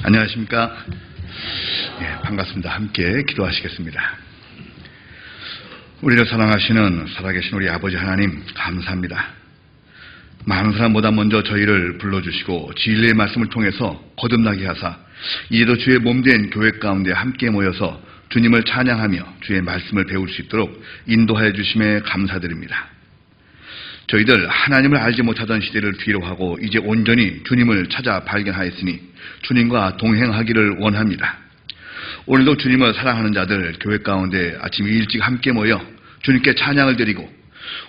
안녕하십니까. 반갑습니다. 함께 기도하시겠습니다. 우리를 사랑하시는 살아계신 우리 아버지 하나님 감사합니다. 많은 사람보다 먼저 저희를 불러주시고 진리의 말씀을 통해서 거듭나게 하사 이제도 주의 몸된 교회 가운데 함께 모여서 주님을 찬양하며 주의 말씀을 배울 수 있도록 인도하여 주심에 감사드립니다. 저희들 하나님을 알지 못하던 시대를 뒤로하고 이제 온전히 주님을 찾아 발견하였으니 주님과 동행하기를 원합니다. 오늘도 주님을 사랑하는 자들 교회 가운데 아침 일찍 함께 모여 주님께 찬양을 드리고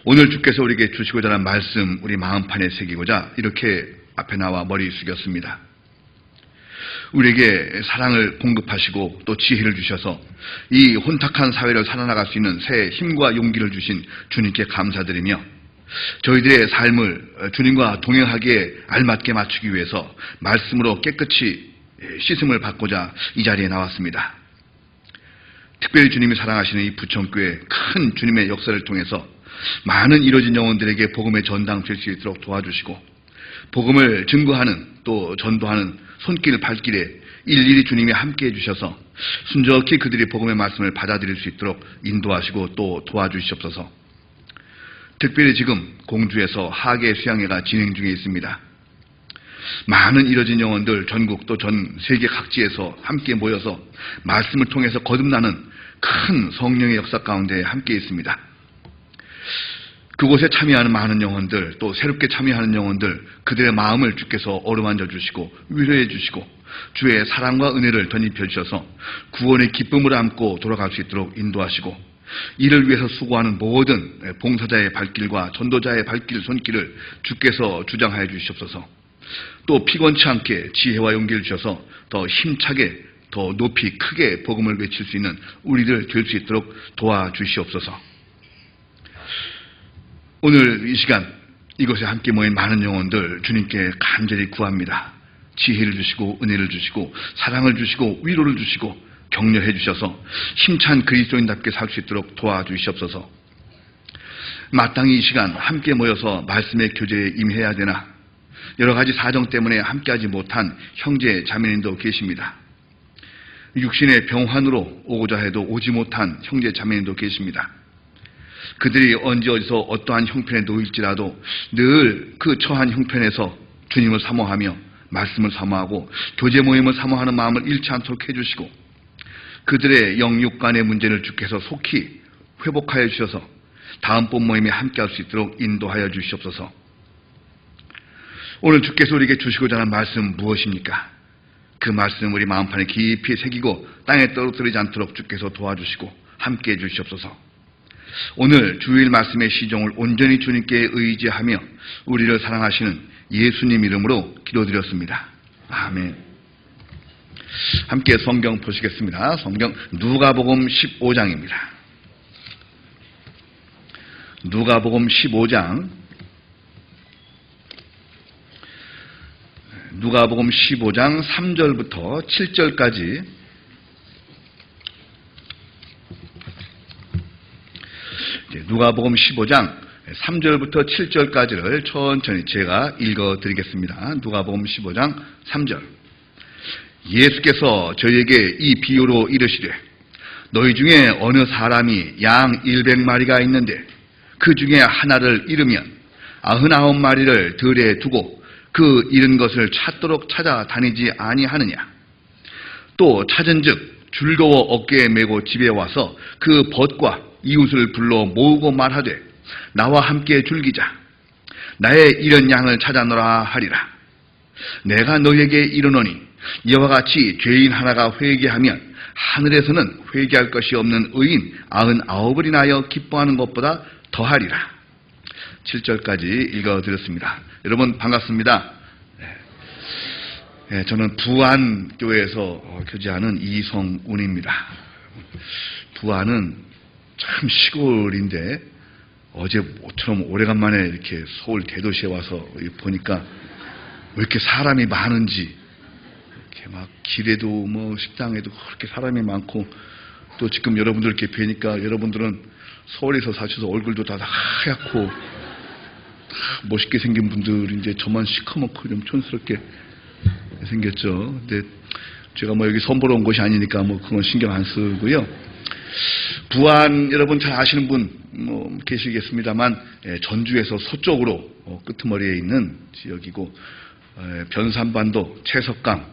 오늘 주께서 우리에게 주시고자 하는 말씀 우리 마음판에 새기고자 이렇게 앞에 나와 머리 숙였습니다. 우리에게 사랑을 공급하시고 또 지혜를 주셔서 이 혼탁한 사회를 살아나갈 수 있는 새 힘과 용기를 주신 주님께 감사드리며 저희들의 삶을 주님과 동행하기에 알맞게 맞추기 위해서 말씀으로 깨끗이 씻음을 받고자 이 자리에 나왔습니다. 특별히 주님이 사랑하시는 이 부천교회 큰 주님의 역사를 통해서 많은 이뤄진 영혼들에게 복음의 전당 될 수 있도록 도와주시고 복음을 증거하는 또 전도하는 손길 발길에 일일이 주님이 함께해 주셔서 순적히 그들이 복음의 말씀을 받아들일 수 있도록 인도하시고 또 도와주시옵소서. 특별히 지금 공주에서 하계 수양회가 진행 중에 있습니다. 많은 이뤄진 영혼들 전국 또 전 세계 각지에서 함께 모여서 말씀을 통해서 거듭나는 큰 성령의 역사 가운데 함께 있습니다. 그곳에 참여하는 많은 영혼들 또 새롭게 참여하는 영혼들 그들의 마음을 주께서 어루만져 주시고 위로해 주시고 주의 사랑과 은혜를 덧입혀 주셔서 구원의 기쁨을 안고 돌아갈 수 있도록 인도하시고 이를 위해서 수고하는 모든 봉사자의 발길과 전도자의 발길 손길을 주께서 주장하여 주시옵소서. 또 피곤치 않게 지혜와 용기를 주셔서 더 힘차게 더 높이 크게 복음을 외칠 수 있는 우리들 될 수 있도록 도와주시옵소서. 오늘 이 시간 이곳에 함께 모인 많은 영혼들 주님께 간절히 구합니다. 지혜를 주시고 은혜를 주시고 사랑을 주시고 위로를 주시고 격려해 주셔서 힘찬 그리스도인답게 살 수 있도록 도와주시옵소서. 마땅히 이 시간 함께 모여서 말씀의 교제에 임해야 되나 여러 가지 사정 때문에 함께하지 못한 형제 자매님도 계십니다. 육신의 병환으로 오고자 해도 오지 못한 형제 자매님도 계십니다. 그들이 언제 어디서 어떠한 형편에 놓일지라도 늘 그 처한 형편에서 주님을 사모하며 말씀을 사모하고 교제 모임을 사모하는 마음을 잃지 않도록 해주시고 그들의 영육 간의 문제를 주께서 속히 회복하여 주셔서 다음번 모임에 함께할 수 있도록 인도하여 주시옵소서. 오늘 주께서 우리에게 주시고자 하는 말씀 무엇입니까? 그 말씀 우리 마음판에 깊이 새기고 땅에 떨어뜨리지 않도록 주께서 도와주시고 함께해 주시옵소서. 오늘 주일 말씀의 시종을 온전히 주님께 의지하며 우리를 사랑하시는 예수님 이름으로 기도드렸습니다. 아멘. 함께 성경 보시겠습니다. 성경 누가복음 15장입니다. 누가복음 15장 누가복음 15장 3절부터 7절까지 누가복음 15장 3절부터 7절까지를 천천히 제가 읽어드리겠습니다. 누가복음 15장 3절 예수께서 저희에게 이 비유로 이르시되 너희 중에 어느 사람이 양 100마리가 있는데 그 중에 하나를 잃으면 99마리를 들에 두고 그 잃은 것을 찾도록 찾아다니지 아니하느냐. 또 찾은즉 즐거워 어깨에 메고 집에 와서 그 벗과 이웃을 불러 모으고 말하되 나와 함께 즐기자. 나의 잃은 양을 찾아노라 하리라. 내가 너희에게 이르노니 이와 같이 죄인 하나가 회개하면 하늘에서는 회개할 것이 없는 의인 99을 인하여 기뻐하는 것보다 더하리라. 7절까지 읽어드렸습니다. 여러분 반갑습니다. 저는 부안교회에서 교제하는 이성운입니다. 부안은 참 시골인데 어제 모처럼 오래간만에 이렇게 서울 대도시에 와서 보니까 왜 이렇게 사람이 많은지 이렇게 막 길에도 뭐 식당에도 그렇게 사람이 많고 또 지금 여러분들 이렇게 뵈니까 여러분들은 서울에서 사셔서 얼굴도 다 하얗고 멋있게 생긴 분들인데 저만 시커멓고 좀 촌스럽게 생겼죠. 근데 제가 뭐 여기 선보러 온 곳이 아니니까 뭐 그건 신경 안 쓰고요. 부안 여러분 잘 아시는 분 뭐 계시겠습니다만 전주에서 서쪽으로 끄트머리에 있는 지역이고 변산반도, 채석강,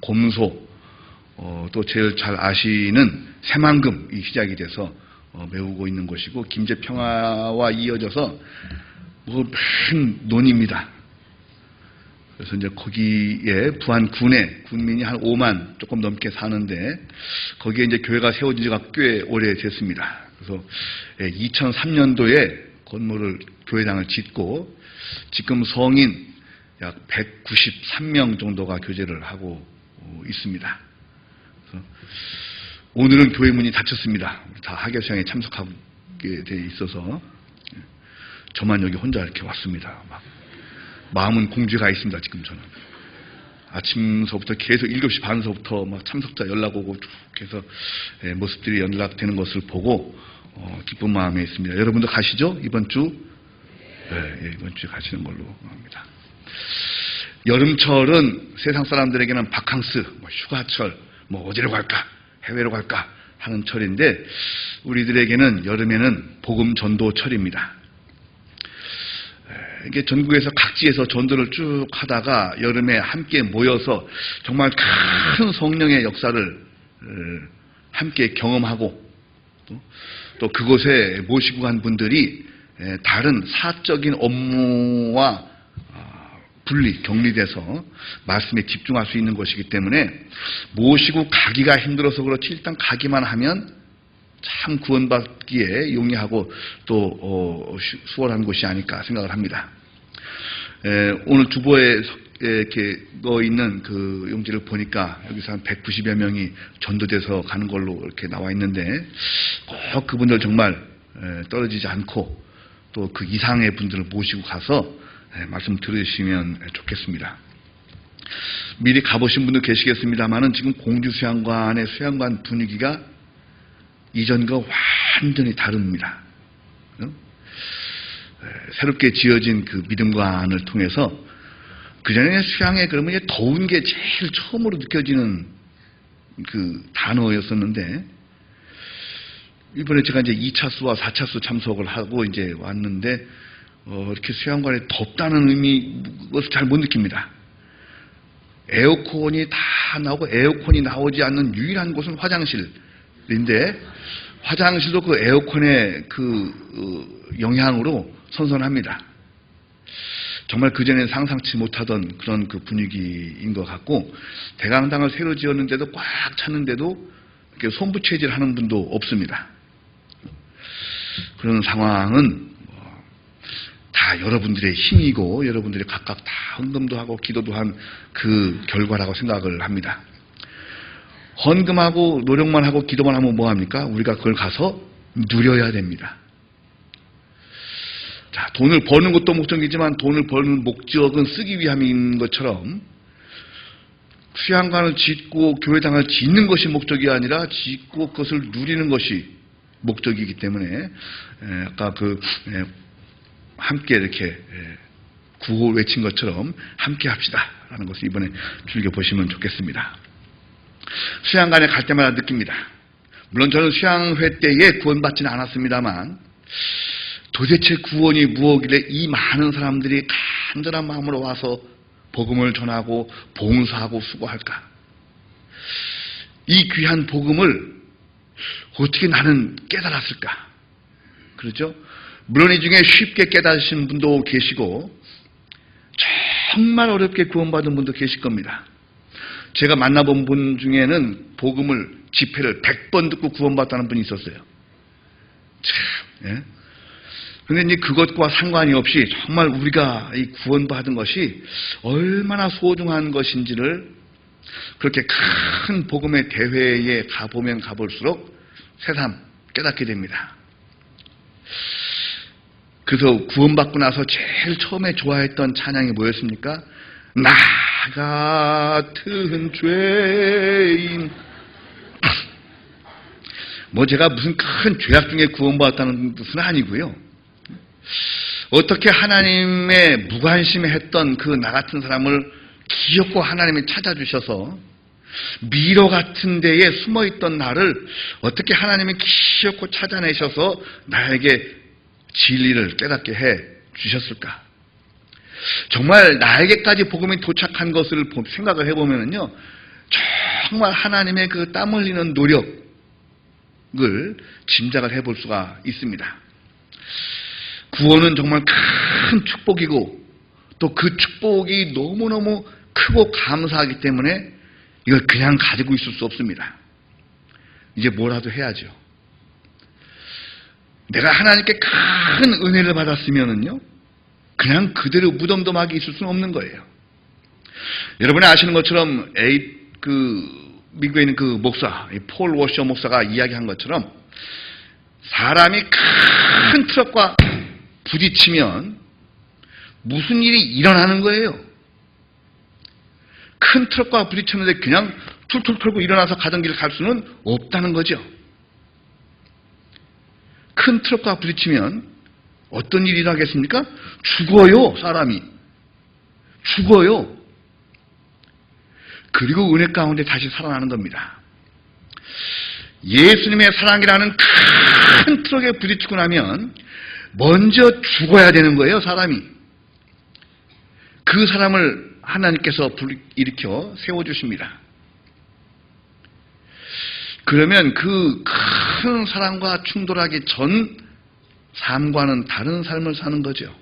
곰소 또 제일 잘 아시는 새만금이 시작이 돼서 메우고 있는 곳이고 김제평화와 이어져서 뭐 큰 논입니다. 그래서 이제 거기에 부안 군에 군민이 한 5만 조금 넘게 사는데 거기에 이제 교회가 세워진 지가 꽤 오래됐습니다. 그래서 2003년도에 건물을 교회당을 짓고 지금 성인 약 193명 정도가 교제를 하고 있습니다. 그래서 오늘은 교회 문이 닫혔습니다. 다 하계수양에 참석하게 돼 있어서 저만 여기 혼자 이렇게 왔습니다. 마음은 공주가 있습니다. 지금 저는 아침서부터 계속 7시 반서부터 막 참석자 연락 오고 쭉 해서 모습들이 연락되는 것을 보고 기쁜 마음에 있습니다. 여러분도 가시죠? 이번 주? 네, 이번 주에 가시는 걸로 합니다. 여름철은 세상 사람들에게는 바캉스, 휴가철, 어디로 갈까, 해외로 갈까 하는 철인데 우리들에게는 여름에는 복음 전도철입니다. 이게 전국에서 각지에서 전도를 쭉 하다가 여름에 함께 모여서 정말 큰 성령의 역사를 함께 경험하고 또 그곳에 모시고 간 분들이 다른 사적인 업무와 격리돼서 말씀에 집중할 수 있는 것이기 때문에 모시고 가기가 힘들어서 그렇지 일단 가기만 하면 참 구원받기에 용이하고 또 수월한 곳이 아닐까 생각을 합니다. 오늘 주보에 이렇게 넣어 있는 그 용지를 보니까 여기서 한 190여 명이 전도돼서 가는 걸로 이렇게 나와 있는데 꼭 그분들 정말 떨어지지 않고 또 그 이상의 분들을 모시고 가서 말씀 들으시면 좋겠습니다. 미리 가보신 분도 계시겠습니다만은 지금 공주수양관의 수양관 분위기가 이전과 완전히 다릅니다. 새롭게 지어진 그 믿음관을 통해서 그전에 수양에 그러면 더운 게 제일 처음으로 느껴지는 그 단어였었는데 이번에 제가 이제 2차수와 4차수 참석을 하고 이제 왔는데 이렇게 수양관에 덥다는 의미 그것을 잘 못 느낍니다. 에어컨이 다 나오고 에어컨이 나오지 않는 유일한 곳은 화장실인데 화장실도 그 에어컨의 그 영향으로 선선합니다. 정말 그전에 상상치 못하던 그런 그 분위기인 것 같고 대강당을 새로 지었는데도 꽉 찼는데도 이렇게 손부채질 하는 분도 없습니다. 그런 상황은 다 여러분들의 힘이고 여러분들이 각각 다 헌금도 하고 기도도 한 그 결과라고 생각을 합니다. 헌금하고 노력만 하고 기도만 하면 뭐합니까? 우리가 그걸 가서 누려야 됩니다. 자, 돈을 버는 것도 목적이지만 돈을 버는 목적은 쓰기 위함인 것처럼 수양관을 짓고 교회당을 짓는 것이 목적이 아니라 짓고 그것을 누리는 것이 목적이기 때문에 아까 함께 이렇게 구호 외친 것처럼 함께 합시다 라는 것을 이번에 즐겨보시면 좋겠습니다. 수양관에 갈 때마다 느낍니다. 물론 저는 수양회 때에 구원받지는 않았습니다만 도대체 구원이 무엇이길래 이 많은 사람들이 간절한 마음으로 와서 복음을 전하고 봉사하고 수고할까? 이 귀한 복음을 어떻게 나는 깨달았을까? 그렇죠? 물론 이 중에 쉽게 깨달으신 분도 계시고 정말 어렵게 구원받은 분도 계실 겁니다. 제가 만나본 분 중에는 복음을 집회를 100번 듣고 구원받다는 분이 있었어요. 참, 예? 그런데 이제 그것과 상관이 없이 정말 우리가 이 구원받은 것이 얼마나 소중한 것인지를 그렇게 큰 복음의 대회에 가보면 가볼수록 새삼 깨닫게 됩니다. 그래서 구원받고 나서 제일 처음에 좋아했던 찬양이 뭐였습니까? 나 같은 죄인. 뭐 제가 무슨 큰 죄악 중에 구원받았다는 뜻은 아니고요. 어떻게 하나님의 무관심했던 그 나 같은 사람을 기어코 하나님이 찾아주셔서 미로 같은 데에 숨어있던 나를 어떻게 하나님이 기어코 찾아내셔서 나에게 진리를 깨닫게 해 주셨을까? 정말 나에게까지 복음이 도착한 것을 생각을 해보면요, 정말 하나님의 그 땀 흘리는 노력을 짐작을 해볼 수가 있습니다. 구원은 정말 큰 축복이고 또 그 축복이 너무너무 크고 감사하기 때문에 이걸 그냥 가지고 있을 수 없습니다. 이제 뭐라도 해야죠. 내가 하나님께 큰 은혜를 받았으면은요, 그냥 그대로 무덤덤하게 있을 수는 없는 거예요. 여러분이 아시는 것처럼 미국에 있는 그 목사, 폴 워셔 목사가 이야기한 것처럼 사람이 큰 트럭과 부딪히면 무슨 일이 일어나는 거예요. 큰 트럭과 부딪혔는데 그냥 툴툴 털고 일어나서 가던 길을 갈 수는 없다는 거죠. 큰 트럭과 부딪히면 어떤 일이 일어나겠습니까? 죽어요, 사람이. 죽어요. 그리고 은혜 가운데 다시 살아나는 겁니다. 예수님의 사랑이라는 큰 트럭에 부딪히고 나면 먼저 죽어야 되는 거예요, 사람이. 그 사람을 하나님께서 일으켜 세워주십니다. 그러면 그 큰 사랑과 충돌하기 전 삶과는 다른 삶을 사는 거죠.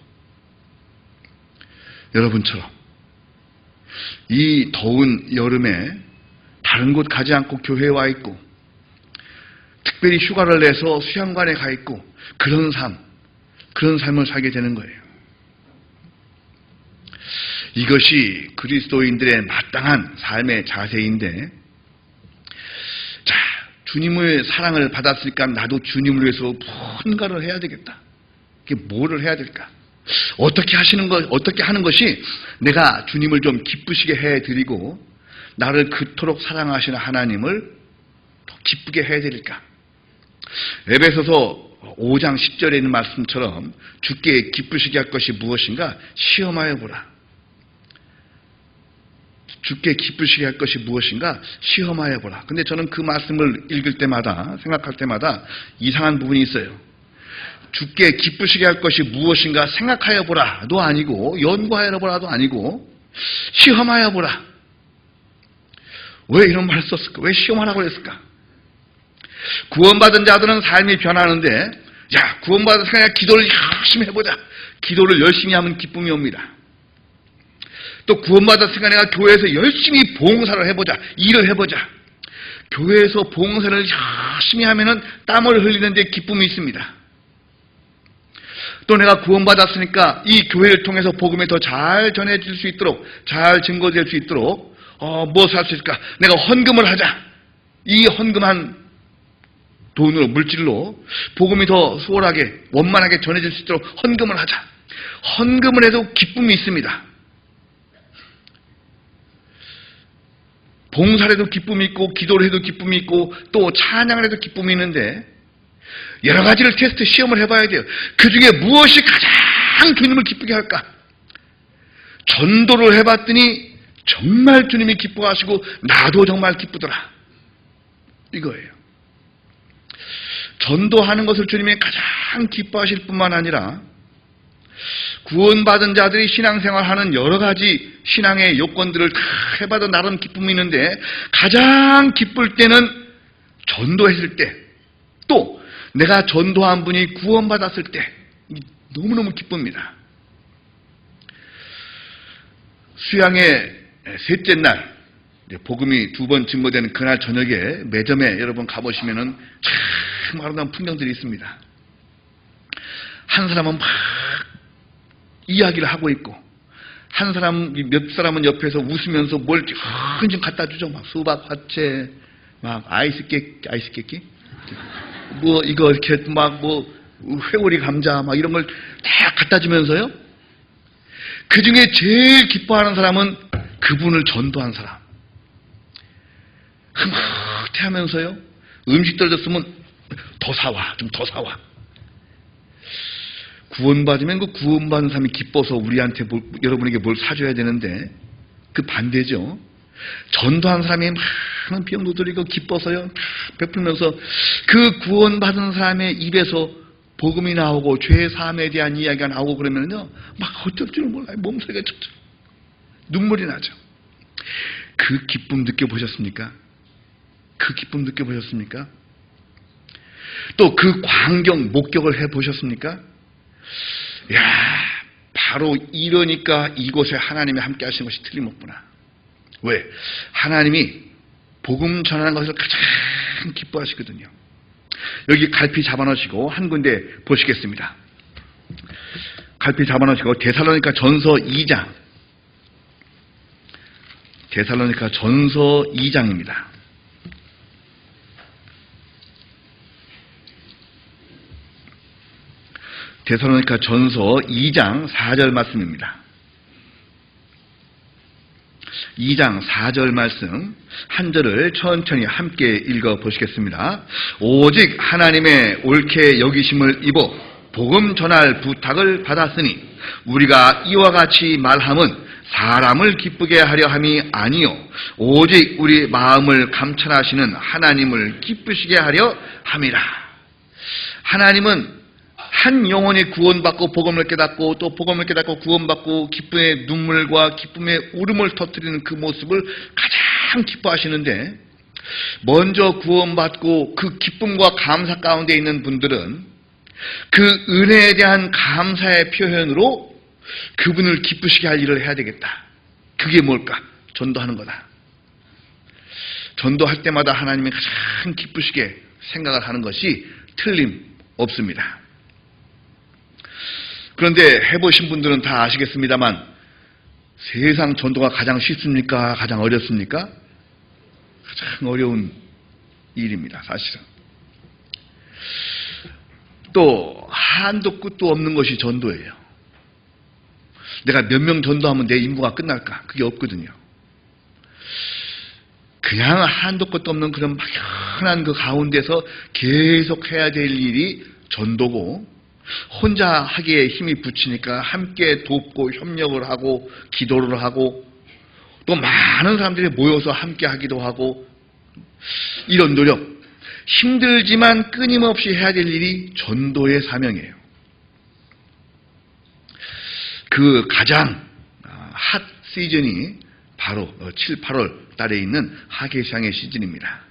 여러분처럼 이 더운 여름에 다른 곳 가지 않고 교회에 와 있고 특별히 휴가를 내서 수양관에 가 있고 그런 삶을 살게 되는 거예요. 이것이 그리스도인들의 마땅한 삶의 자세인데, 자, 주님의 사랑을 받았으니까 나도 주님을 위해서 뭔가를 해야 되겠다. 이게 뭐를 해야 될까? 어떻게 하는 것이 내가 주님을 좀 기쁘시게 해드리고 나를 그토록 사랑하시는 하나님을 더 기쁘게 해야 될까? 에베소서 5장 10절에 있는 말씀처럼 주께 기쁘시게 할 것이 무엇인가 시험하여 보라. 주께 기쁘시게 할 것이 무엇인가 시험하여 보라. 근데 저는 그 말씀을 읽을 때마다, 생각할 때마다 이상한 부분이 있어요. 주께 기쁘시게 할 것이 무엇인가 생각하여 보라도 아니고 연구하여 보라도 아니고 시험하여 보라. 왜 이런 말을 썼을까? 왜 시험하라고 했을까? 구원받은 자들은 삶이 변하는데, 야, 구원받은 자가 기도를 열심히 해보자. 기도를 열심히 하면 기쁨이 옵니다. 또 구원받았으니까 내가 교회에서 열심히 봉사를 해보자. 일을 해보자. 교회에서 봉사를 열심히 하면은 땀을 흘리는데 기쁨이 있습니다. 또 내가 구원받았으니까 이 교회를 통해서 복음이 더 잘 전해질 수 있도록, 잘 증거될 수 있도록 무엇을 할 수 있을까? 내가 헌금을 하자. 이 헌금한 돈으로, 물질로 복음이 더 수월하게, 원만하게 전해질 수 있도록 헌금을 하자. 헌금을 해도 기쁨이 있습니다. 봉사를 해도 기쁨이 있고 기도를 해도 기쁨이 있고 또 찬양을 해도 기쁨이 있는데 여러 가지를 테스트 시험을 해봐야 돼요. 그 중에 무엇이 가장 주님을 기쁘게 할까? 전도를 해봤더니 정말 주님이 기뻐하시고 나도 정말 기쁘더라. 이거예요. 전도하는 것을 주님이 가장 기뻐하실 뿐만 아니라 구원받은 자들이 신앙생활하는 여러 가지 신앙의 요건들을 다 해봐도 나름 기쁨이 있는데 가장 기쁠 때는 전도했을 때, 또 내가 전도한 분이 구원받았을 때 너무너무 기쁩니다. 수양의 셋째 날, 복음이 2번 증거되는 그날 저녁에 매점에 여러분 가보시면은 참 아름다운 풍경들이 있습니다. 한 사람은 막 이야기를 하고 있고, 몇 사람은 옆에서 웃으면서 뭘 좀 갖다 주죠. 막 수박, 화채, 막 아이스 깨끼? 뭐, 이거 이렇게 막 회오리 감자, 막 이런 걸 다 갖다 주면서요. 그 중에 제일 기뻐하는 사람은 그분을 전도한 사람. 흐뭇해 하면서요. 음식 떨어졌으면 더 사와, 좀 더 사와. 구원받으면 그 구원받은 사람이 기뻐서 우리한테 여러분에게 뭘 사줘야 되는데 그 반대죠. 전도한 사람이 많은 비용도 들이고 기뻐서요 베풀면서 그 구원받은 사람의 입에서 복음이 나오고 죄 사함에 대한 이야기가 나오고 그러면요 막 어쩔 줄 몰라요. 몸소리가 쩍쩍 눈물이 나죠. 그 기쁨 느껴보셨습니까? 그 기쁨 느껴보셨습니까? 또 그 광경 목격을 해보셨습니까? 야, 바로 이러니까 이곳에 하나님이 함께 하시는 것이 틀림없구나. 왜? 하나님이 복음 전하는 것을 가장 기뻐하시거든요. 여기 갈피 잡아놓으시고 한 군데 보시겠습니다. 갈피 잡아놓으시고 데살로니가 전서 2장. 데살로니가 전서 2장입니다. 데살로니가 전서 2장 4절 말씀입니다. 2장 4절 말씀 한 절을 천천히 함께 읽어보시겠습니다. 오직 하나님의 옳게 여기심을 입어 복음 전할 부탁을 받았으니 우리가 이와 같이 말함은 사람을 기쁘게 하려 함이 아니요 오직 우리 마음을 감찰하시는 하나님을 기쁘시게 하려 함이라. 하나님은 한 영혼이 구원받고 복음을 깨닫고 또 복음을 깨닫고 구원받고 기쁨의 눈물과 기쁨의 울음을 터뜨리는 그 모습을 가장 기뻐하시는데 먼저 구원받고 그 기쁨과 감사 가운데 있는 분들은 그 은혜에 대한 감사의 표현으로 그분을 기쁘시게 할 일을 해야 되겠다. 그게 뭘까? 전도하는 거다. 전도할 때마다 하나님이 가장 기쁘시게 생각을 하는 것이 틀림없습니다. 그런데 해보신 분들은 다 아시겠습니다만 세상 전도가 가장 쉽습니까? 가장 어렵습니까? 가장 어려운 일입니다. 사실은. 또 한도 끝도 없는 것이 전도예요. 내가 몇 명 전도하면 내 임무가 끝날까? 그게 없거든요. 그냥 한도 끝도 없는 그런 막연한 그 가운데서 계속 해야 될 일이 전도고 혼자 하기에 힘이 붙이니까 함께 돕고 협력을 하고 기도를 하고 또 많은 사람들이 모여서 함께 하기도 하고 이런 노력 힘들지만 끊임없이 해야 될 일이 전도의 사명이에요. 그 가장 핫 시즌이 바로 7, 8월 달에 있는 하계수양의 시즌입니다.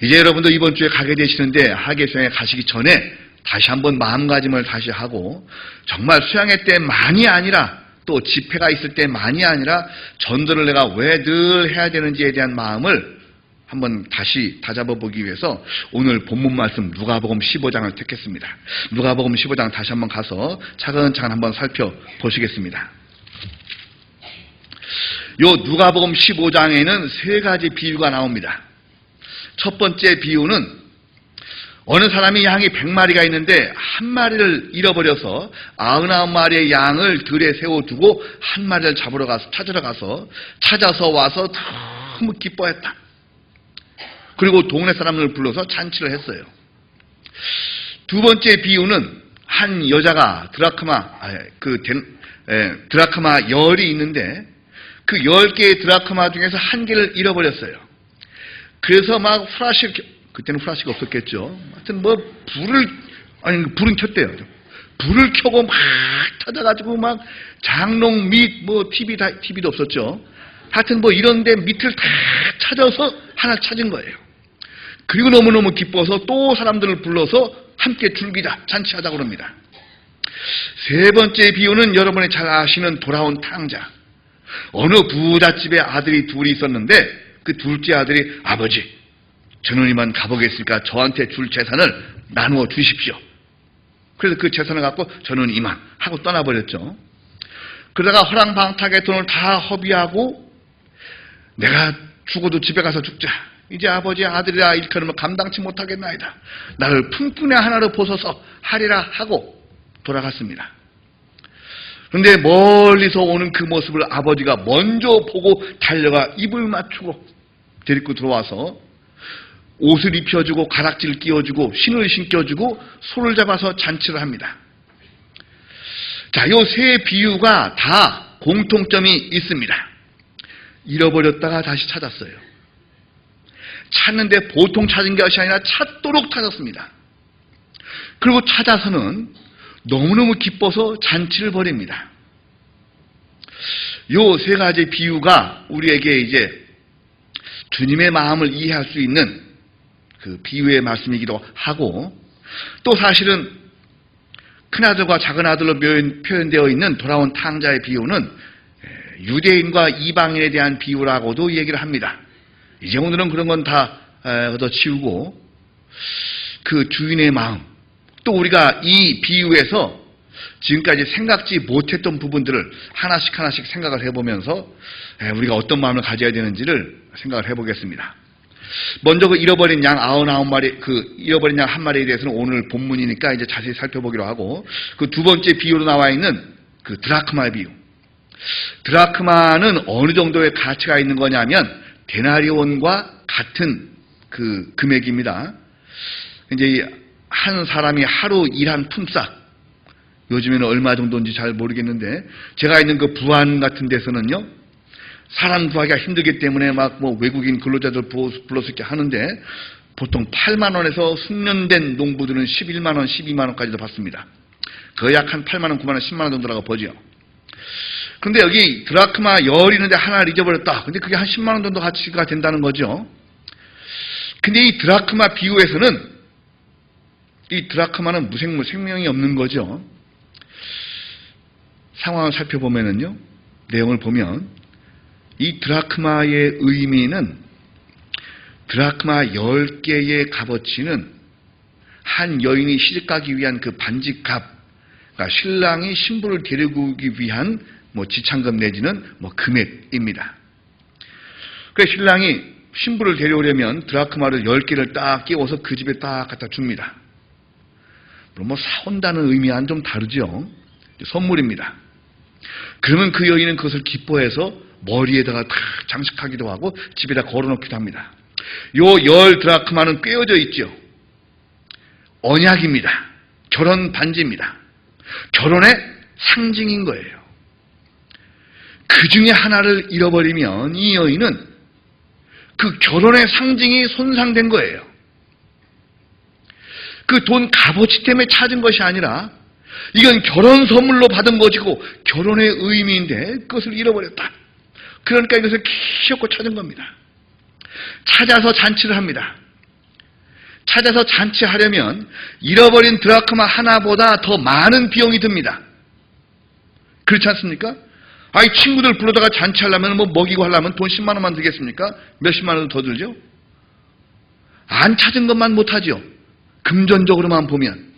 이제 여러분도 이번 주에 가게 되시는데 하계수양에 가시기 전에 다시 한번 마음가짐을 다시 하고 정말 수양회 때만이 아니라 또 집회가 있을 때만이 아니라 전도를 내가 왜 늘 해야 되는지에 대한 마음을 한번 다시 다잡아 보기 위해서 오늘 본문 말씀 누가복음 15장을 택했습니다. 누가복음 15장 다시 한번 가서 차근차근 한번 살펴보시겠습니다. 요 누가복음 15장에는 세 가지 비유가 나옵니다. 첫 번째 비유는 어느 사람이 양이 100마리가 있는데 한 마리를 잃어버려서 99마리의 양을 들에 세워두고 한 마리를 찾으러 가서 찾아서 와서 너무 기뻐했다. 그리고 동네 사람을 불러서 잔치를 했어요. 두 번째 비유는 한 여자가 드라크마 열이 있는데 그 10개의 드라크마 중에서 한 개를 잃어버렸어요. 그래서 막 그때는 플라시가 없었겠죠. 하여튼 불은 켰대요. 불을 켜고 막 찾아가지고 막 장롱 밑 TV도 없었죠. 하여튼 이런데 밑을 다 찾아서 하나 찾은 거예요. 그리고 너무너무 기뻐서 또 사람들을 불러서 함께 즐기자, 잔치하자고 그럽니다. 세 번째 비유는 여러분이 잘 아시는 돌아온 탕자. 어느 부잣집에 아들이 둘이 있었는데 그 둘째 아들이 아버지 저는 이만 가보겠으니까 저한테 줄 재산을 나누어 주십시오. 그래서 그 재산을 갖고 저는 이만 하고 떠나버렸죠. 그러다가 허랑방탕하게 돈을 다 허비하고 내가 죽어도 집에 가서 죽자. 이제 아버지 아들이라 일컬으면 감당치 못하겠나이다. 나를 품꾼의 하나로 보소서 하리라 하고 돌아갔습니다. 그런데 멀리서 오는 그 모습을 아버지가 먼저 보고 달려가 입을 맞추고 데리고 들어와서 옷을 입혀주고 가락지를 끼워주고 신을 신겨주고 손을 잡아서 잔치를 합니다. 자, 요 세 비유가 다 공통점이 있습니다. 잃어버렸다가 다시 찾았어요. 찾는데 보통 찾은 것이 아니라 찾도록 찾았습니다. 그리고 찾아서는 너무너무 기뻐서 잔치를 벌입니다. 요 세 가지 비유가 우리에게 이제 주님의 마음을 이해할 수 있는 그 비유의 말씀이기도 하고, 또 사실은 큰아들과 작은아들로 표현되어 있는 돌아온 탕자의 비유는 유대인과 이방인에 대한 비유라고도 얘기를 합니다. 이제 오늘은 그런 건 다 걷어치우고 그 주인의 마음, 또 우리가 이 비유에서 지금까지 생각지 못했던 부분들을 하나씩 생각을 해보면서 우리가 어떤 마음을 가져야 되는지를 생각을 해보겠습니다. 먼저 그 잃어버린 양 99마리, 그 잃어버린 양 한 마리에 대해서는 오늘 본문이니까 이제 자세히 살펴보기로 하고, 그 두 번째 비유로 나와 있는 그 드라크마의 비유. 드라크마는 어느 정도의 가치가 있는 거냐면 데나리온과 같은 그 금액입니다. 이제 한 사람이 하루 일한 품삯, 요즘에는 얼마 정도인지 잘 모르겠는데, 제가 있는 그 부안 같은 데서는요, 사람 구하기가 힘들기 때문에 막 뭐 외국인 근로자들 불러서 이렇게 하는데, 보통 8만 원에서 숙련된 농부들은 11만 원, 12만 원까지도 받습니다. 거의 약 한 8만 원, 9만 원, 10만 원 정도라고 보죠. 그런데 여기 드라크마 열 있는데 하나를 잊어버렸다. 근데 그게 한 10만 원 정도 가치가 된다는 거죠. 근데 이 드라크마 비유에서는 이 드라크마는 무생물, 생명이 없는 거죠. 상황을 살펴보면은요, 내용을 보면 이 드라크마의 의미는 드라크마 10개의 값어치는 한 여인이 시집가기 위한 그 반지값, 그러니까 신랑이 신부를 데리고 오기 위한 뭐 지참금 내지는 뭐 금액입니다. 그래서 신랑이 신부를 데려오려면 드라크마를 10개를 딱 끼워서 그 집에 딱 갖다 줍니다. 물론 뭐 사온다는 의미와는 좀 다르죠. 선물입니다. 그러면 그 여인은 그것을 기뻐해서 머리에다가 다 장식하기도 하고 집에다 걸어놓기도 합니다. 요 10 드라크마는 꿰어져 있죠. 언약입니다. 결혼 반지입니다. 결혼의 상징인 거예요. 그 중에 하나를 잃어버리면 이 여인은 그 결혼의 상징이 손상된 거예요. 그 돈 값어치 때문에 찾은 것이 아니라 이건 결혼 선물로 받은 것이고 결혼의 의미인데 그것을 잃어버렸다. 그러니까 이것을 키웠고 찾은 겁니다. 찾아서 잔치를 합니다. 찾아서 잔치하려면 잃어버린 드라크마 하나보다 더 많은 비용이 듭니다. 그렇지 않습니까? 아이 친구들 불러다가 잔치하려면 뭐 먹이고 하려면 돈 10만 원만 들겠습니까? 몇십만 원 더 들죠? 안 찾은 것만 못하죠. 금전적으로만 보면.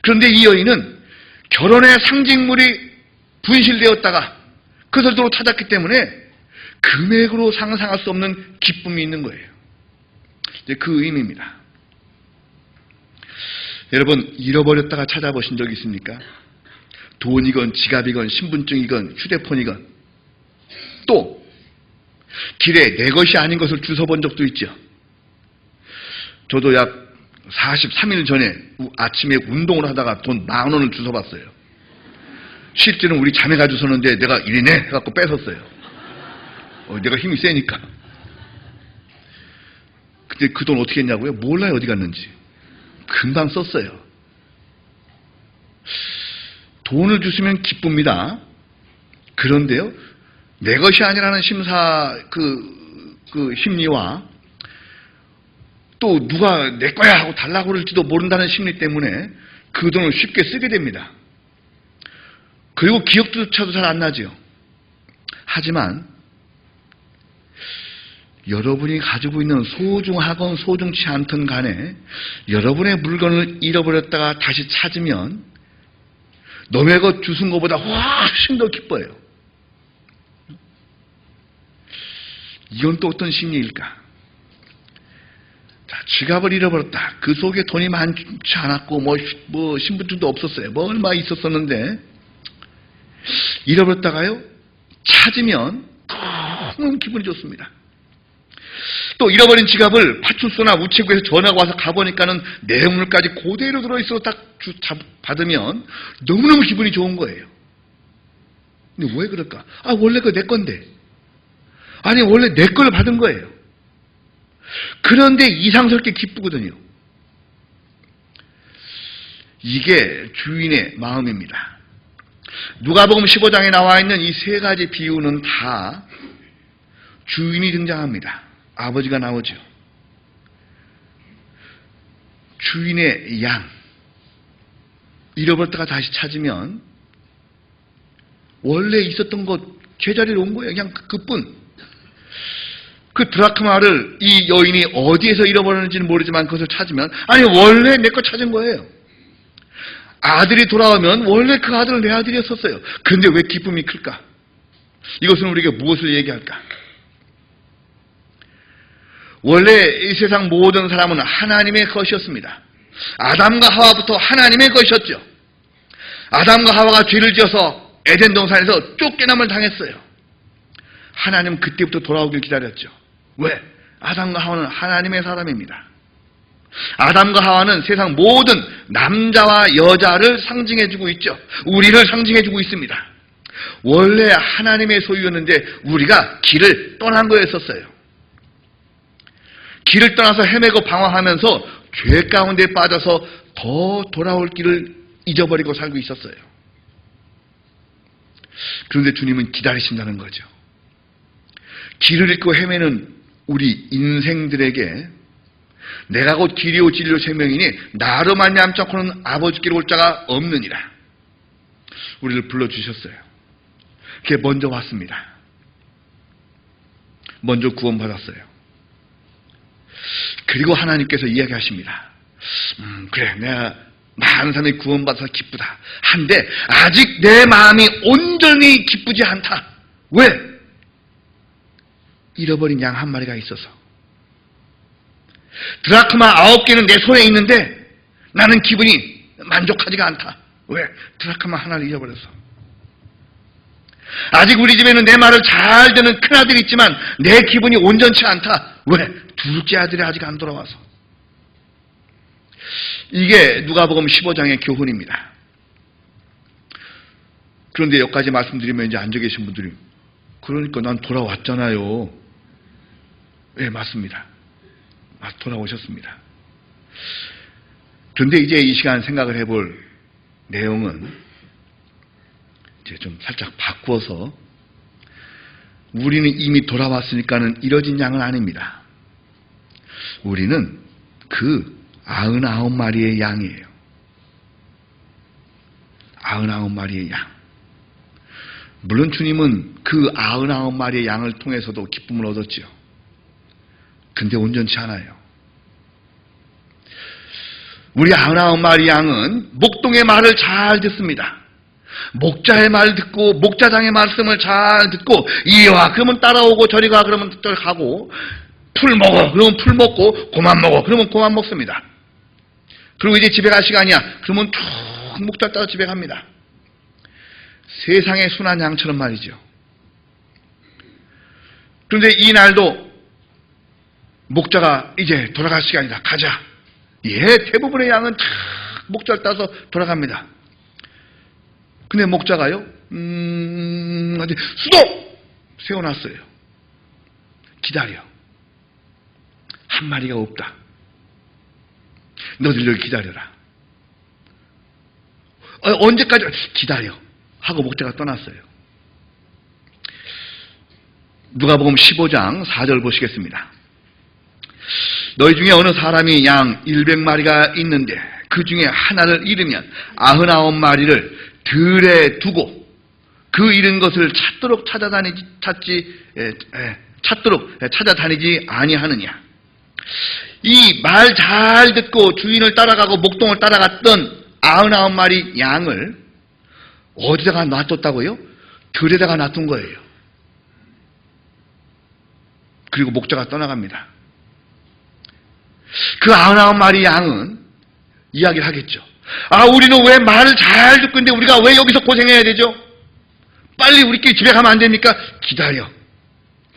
그런데 이 여인은 결혼의 상징물이 분실되었다가 그것을 또 찾았기 때문에 금액으로 상상할 수 없는 기쁨이 있는 거예요. 이제 그 의미입니다. 여러분, 잃어버렸다가 찾아보신 적 있습니까? 돈이건 지갑이건 신분증이건 휴대폰이건, 또 길에 내 것이 아닌 것을 주워본 적도 있죠. 저도 약 43일 전에 아침에 운동을 하다가 돈 10,000원을 주워봤어요. 실제는 우리 자매가 주웠는데 내가 이래네 해갖고 뺏었어요. 내가 힘이 세니까. 근데 그 돈 어떻게 했냐고요? 몰라요, 어디 갔는지. 금방 썼어요. 돈을 주시면 기쁩니다. 그런데요, 내 것이 아니라는 심사 그 심리와 또 누가 내 거야 하고 달라고 그럴지도 모른다는 심리 때문에 그 돈을 쉽게 쓰게 됩니다. 그리고 기억조차도 잘 안 나죠. 하지만 여러분이 가지고 있는 소중하건 소중치 않든 간에 여러분의 물건을 잃어버렸다가 다시 찾으면 남의 것 주운 것보다 훨씬 더 기뻐요. 이건 또 어떤 심리일까? 자, 지갑을 잃어버렸다. 그 속에 돈이 많지 않았고 뭐 신분증도 없었어요. 뭐 얼마 있었었는데 잃어버렸다가요, 찾으면 너무 기분이 좋습니다. 또 잃어버린 지갑을 파출소나 우체국에서 전화가 와서 가보니까는 내용물까지 그대로 들어있어 딱 받으면 너무너무 기분이 좋은 거예요. 근데 왜 그럴까? 원래 그거 내 건데. 아니 원래 내 걸 받은 거예요. 그런데 이상스럽게 기쁘거든요. 이게 주인의 마음입니다. 누가복음 15장에 나와 있는 이 세 가지 비유는 다 주인이 등장합니다. 아버지가 나오죠. 주인의 양, 잃어버렸다가 다시 찾으면 원래 있었던 것 제자리로 온 거예요. 그냥 그뿐. 그 드라크마를 이 여인이 어디에서 잃어버렸는지는 모르지만 그것을 찾으면 아니 원래 내 거 찾은 거예요. 아들이 돌아오면 원래 그 아들은 내 아들이었었어요. 그런데 왜 기쁨이 클까? 이것은 우리에게 무엇을 얘기할까? 원래 이 세상 모든 사람은 하나님의 것이었습니다. 아담과 하와부터 하나님의 것이었죠. 아담과 하와가 죄를 지어서 에덴 동산에서 쫓겨남을 당했어요. 하나님은 그때부터 돌아오길 기다렸죠. 왜? 아담과 하와는 하나님의 사람입니다. 아담과 하와는 세상 모든 남자와 여자를 상징해주고 있죠. 우리를 상징해주고 있습니다. 원래 하나님의 소유였는데 우리가 길을 떠난 거였었어요. 길을 떠나서 헤매고 방황하면서 죄 가운데 빠져서 더 돌아올 길을 잊어버리고 살고 있었어요. 그런데 주님은 기다리신다는 거죠. 길을 잃고 헤매는 우리 인생들에게 내가 곧 길이요 진리요 생명이니 나로 말미암지 않고는 아버지께로 올 자가 없느니라. 우리를 불러주셨어요. 그게 먼저 왔습니다. 먼저 구원받았어요. 그리고 하나님께서 이야기하십니다. 그래 내가 많은 사람이 구원받아서 기쁘다. 한데 아직 내 마음이 온전히 기쁘지 않다. 왜? 잃어버린 양 한 마리가 있어서. 드라크마 9개는 내 손에 있는데 나는 기분이 만족하지가 않다. 왜? 드라크마 하나를 잃어버려서. 아직 우리 집에는 내 말을 잘 듣는 큰아들이 있지만 내 기분이 온전치 않다. 왜? 둘째 아들이 아직 안 돌아와서. 이게 누가복음 15장의 교훈입니다. 그런데 여기까지 말씀드리면 이제 앉아 계신 분들이 그러니까 난 돌아왔잖아요. 네, 맞습니다. 돌아오셨습니다. 그런데 이제 이 시간 생각을 해볼 내용은 이제 좀 살짝 바꾸어서 우리는 이미 돌아왔으니까는 잃어진 양은 아닙니다. 우리는 그 99마리의 양이에요. 99마리의 양. 물론 주님은 그 99마리의 양을 통해서도 기쁨을 얻었죠. 근데 온전치 않아요. 우리 99마리 양은 목동의 말을 잘 듣습니다. 목자의 말 듣고 목자장의 말씀을 잘 듣고 이리 와 그러면 따라오고 저리 가 그러면 저리 가고 풀 먹어 그러면 풀 먹고 고만 먹어 그러면 고만 먹습니다. 그리고 이제 집에 갈 시간이야 그러면 툭 목자 따라 집에 갑니다. 세상의 순한 양처럼 말이죠. 그런데 이 날도 목자가 이제 돌아갈 시간이다. 가자. 예, 대부분의 양은 다 목자를 따서 돌아갑니다. 근데 목자가요, 어디 수도! 세워놨어요. 기다려. 한 마리가 없다. 너들 여기 기다려라. 언제까지? 기다려. 하고 목자가 떠났어요. 누가복음 15장 4절 보시겠습니다. 너희 중에 어느 사람이 양 100마리가 있는데 그 중에 하나를 잃으면 99마리를 들에 두고 그 잃은 것을 찾도록 찾아다니지 아니하느냐. 이 말 잘 듣고 주인을 따라가고 목동을 따라갔던 99마리 양을 어디다가 놔뒀다고요? 들에다가 놔둔 거예요. 그리고 목자가 떠나갑니다. 그 99마리 양은 이야기를 하겠죠. 아, 우리는 왜 말을 잘 듣고 있는데 우리가 왜 여기서 고생해야 되죠? 빨리 우리끼리 집에 가면 안 됩니까? 기다려.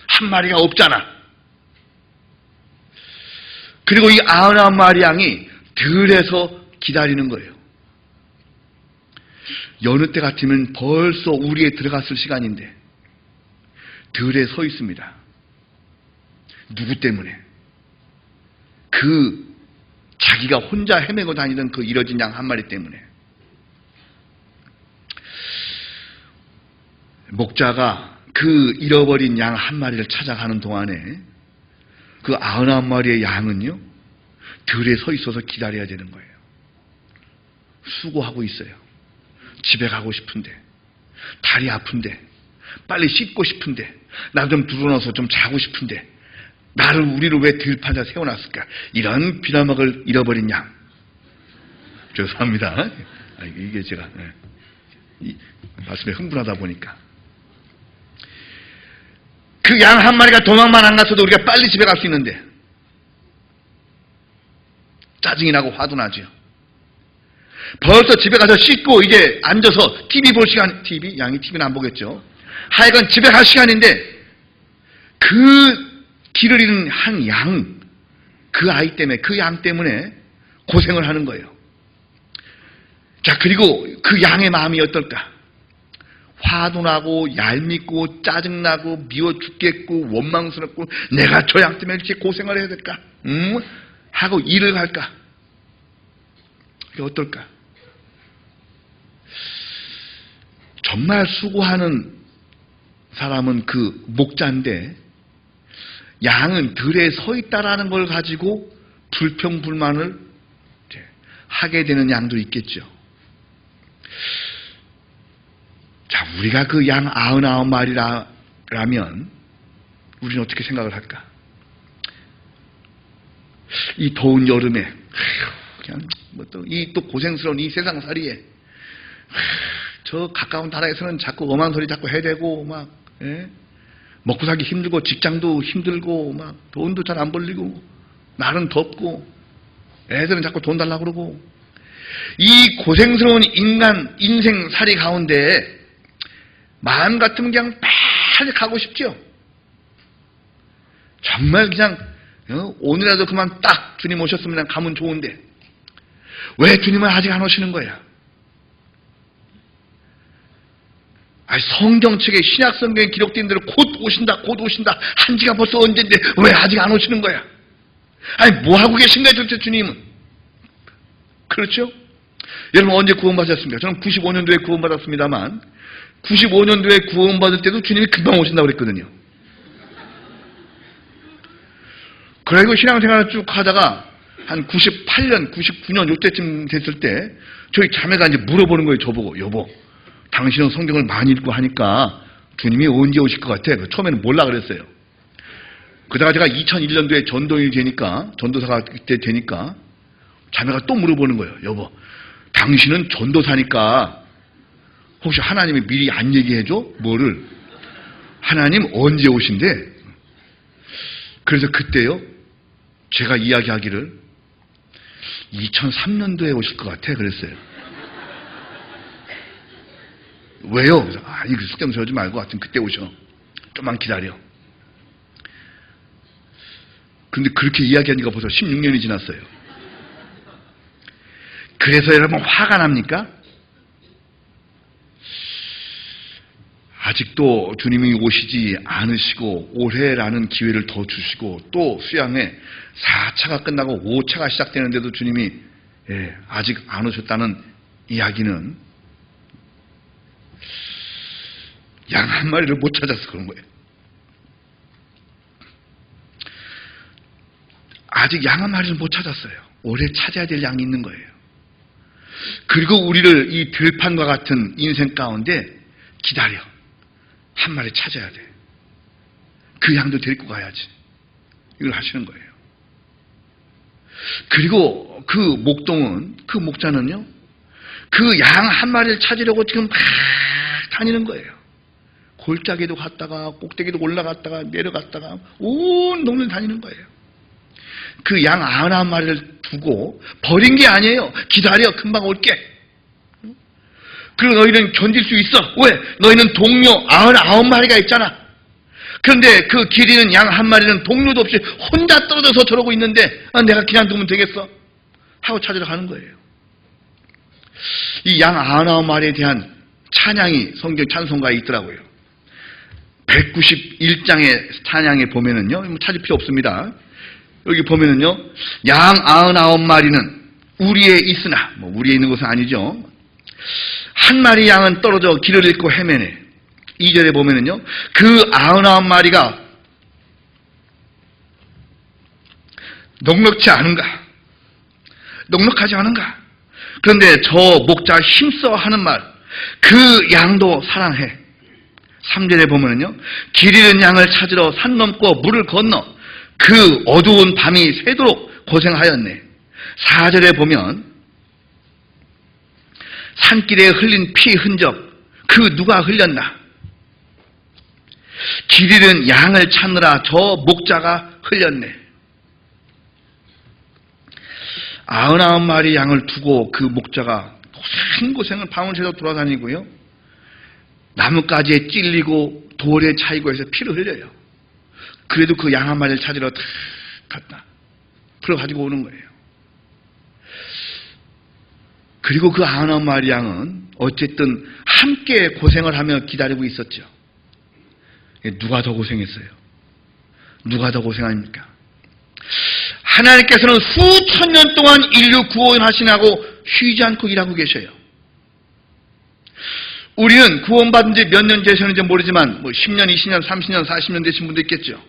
한 마리가 없잖아. 그리고 이 99마리 양이 들에서 기다리는 거예요. 여느 때 같으면 벌써 우리에 들어갔을 시간인데 들에 서 있습니다. 누구 때문에? 그 자기가 혼자 헤매고 다니던 그 잃어진 양 한 마리 때문에. 목자가 그 잃어버린 양 한 마리를 찾아가는 동안에 그 99마리의 양은요, 들에 서 있어서 기다려야 되는 거예요. 수고하고 있어요. 집에 가고 싶은데, 다리 아픈데, 빨리 씻고 싶은데, 나 좀 드러나서 좀 자고 싶은데, 우리를 왜 들판에 세워놨을까? 이런 빌어먹을 잃어버린 양. 죄송합니다. 이게 제가 이 말씀에 흥분하다 보니까. 그 양 한 마리가 도망만 안 갔어도 우리가 빨리 집에 갈 수 있는데 짜증이 나고 화도 나죠. 벌써 집에 가서 씻고 이제 앉아서 TV 볼 시간, 양이 TV는 안 보겠죠. 하여간 집에 갈 시간인데 그 길을 잃은 한 양, 그 아이 때문에, 그 양 때문에 고생을 하는 거예요. 자, 그리고 그 양의 마음이 어떨까? 화도 나고 얄밉고 짜증나고 미워 죽겠고 원망스럽고 내가 저 양 때문에 이렇게 고생을 해야 될까? 하고 일을 갈까? 이게 어떨까? 정말 수고하는 사람은 그 목자인데 양은 들에 서 있다라는 걸 가지고 불평불만을 하게 되는 양도 있겠죠. 자, 우리가 그 양 99마리라면 우리는 어떻게 생각을 할까? 이 더운 여름에 그냥 또 고생스러운 이 세상살이에 저 가까운 나라에서는 자꾸 엄한 소리 자꾸 해대고 막 먹고 살기 힘들고 직장도 힘들고 막 돈도 잘 안 벌리고 날은 덥고 애들은 자꾸 돈 달라고 그러고 이 고생스러운 인생살이 가운데 마음 같으면 그냥 빨리 가고 싶죠. 정말 그냥 오늘이라도 그만 딱 주님 오셨으면 가면 좋은데 왜 주님은 아직 안 오시는 거야? 성경책에 신약 성경에 기록된 대로 곧 오신다 한 지가 벌써 언젠데 왜 아직 안 오시는 거야? 뭐 하고 계신 거야 도대체 주님은? 그렇죠? 여러분 언제 구원받으셨습니까? 저는 95년도에 구원받았습니다만 95년도에 구원받을 때도 주님이 금방 오신다고 그랬거든요. 그리고 신앙생활을 쭉 하다가 한 98년, 99년 요때쯤 됐을 때 저희 자매가 이제 물어보는 거예요. 저보고, 여보, 당신은 성경을 많이 읽고 하니까 주님이 언제 오실 것 같아? 처음에는 몰라 그랬어요. 그러다가 제가 2001년도에 전도인이 되니까, 전도사가 그때 되니까 자매가 또 물어보는 거예요. 여보, 당신은 전도사니까 혹시 하나님이 미리 안 얘기해줘? 뭐를? 하나님 언제 오신대? 그래서 그때요, 제가 이야기하기를 2003년도에 오실 것 같아 그랬어요. 왜요? 그래서 이거 쓸데없는 소리 하지 말고 하여튼 그때 오셔. 좀만 기다려. 근데 그렇게 이야기하니까 벌써 16년이 지났어요. 그래서 여러분 화가 납니까? 아직도 주님이 오시지 않으시고 올해라는 기회를 더 주시고 또 수양회 4차가 끝나고 5차가 시작되는데도 주님이 아직 안 오셨다는 이야기는 양 한 마리를 못 찾아서 그런 거예요. 아직 양 한 마리를 못 찾았어요. 올해 찾아야 될 양이 있는 거예요. 그리고 우리를 이 들판과 같은 인생 가운데 기다려. 한 마리 찾아야 돼. 그 양도 데리고 가야지. 이걸 하시는 거예요. 그리고 그 목자는요, 그 양 한 마리를 찾으려고 지금 막 다니는 거예요. 골짜기도 갔다가, 꼭대기도 올라갔다가, 내려갔다가, 온 동네를 다니는 거예요. 그 양 99마리를 두고 버린 게 아니에요. 기다려, 금방 올게. 그리고 너희는 견딜 수 있어. 왜? 너희는 동료 99마리가 있잖아. 그런데 그 기르는 양 한 마리는 동료도 없이 혼자 떨어져서 저러고 있는데 내가 그냥 두면 되겠어? 하고 찾으러 가는 거예요. 이 양 99마리에 대한 찬양이 성경 찬송가에 있더라고요. 191장의 찬양에 보면은요, 뭐 찾을 필요 없습니다. 여기 보면은요, 양 99마리는 우리에 있으나, 뭐 우리에 있는 것은 아니죠. 한 마리 양은 떨어져 길을 잃고 헤매네. 2절에 보면은요, 그 99마리가 넉넉지 않은가? 넉넉하지 않은가? 그런데 저 목자 힘써 하는 말, 그 양도 사랑해. 3절에 보면은요, 길 잃은 양을 찾으러 산 넘고 물을 건너 그 어두운 밤이 새도록 고생하였네. 4절에 보면 산길에 흘린 피 흔적, 그 누가 흘렸나? 길 잃은 양을 찾느라 저 목자가 흘렸네. 99마리 양을 두고 그 목자가 고생을 밤을 새도록 돌아다니고요, 나뭇가지에 찔리고 돌에 차이고 해서 피를 흘려요. 그래도 그 양 한 마리를 찾으러 다 갔다. 그래 가지고 오는 거예요. 그리고 그 99마리 양은 어쨌든 함께 고생을 하며 기다리고 있었죠. 누가 더 고생했어요? 누가 더 고생합니까? 하나님께서는 수천 년 동안 인류 구원하시라고 쉬지 않고 일하고 계셔요. 우리는 구원받은 지 몇 년 되셨는지 모르지만 뭐 10년, 20년, 30년, 40년 되신 분도 있겠죠.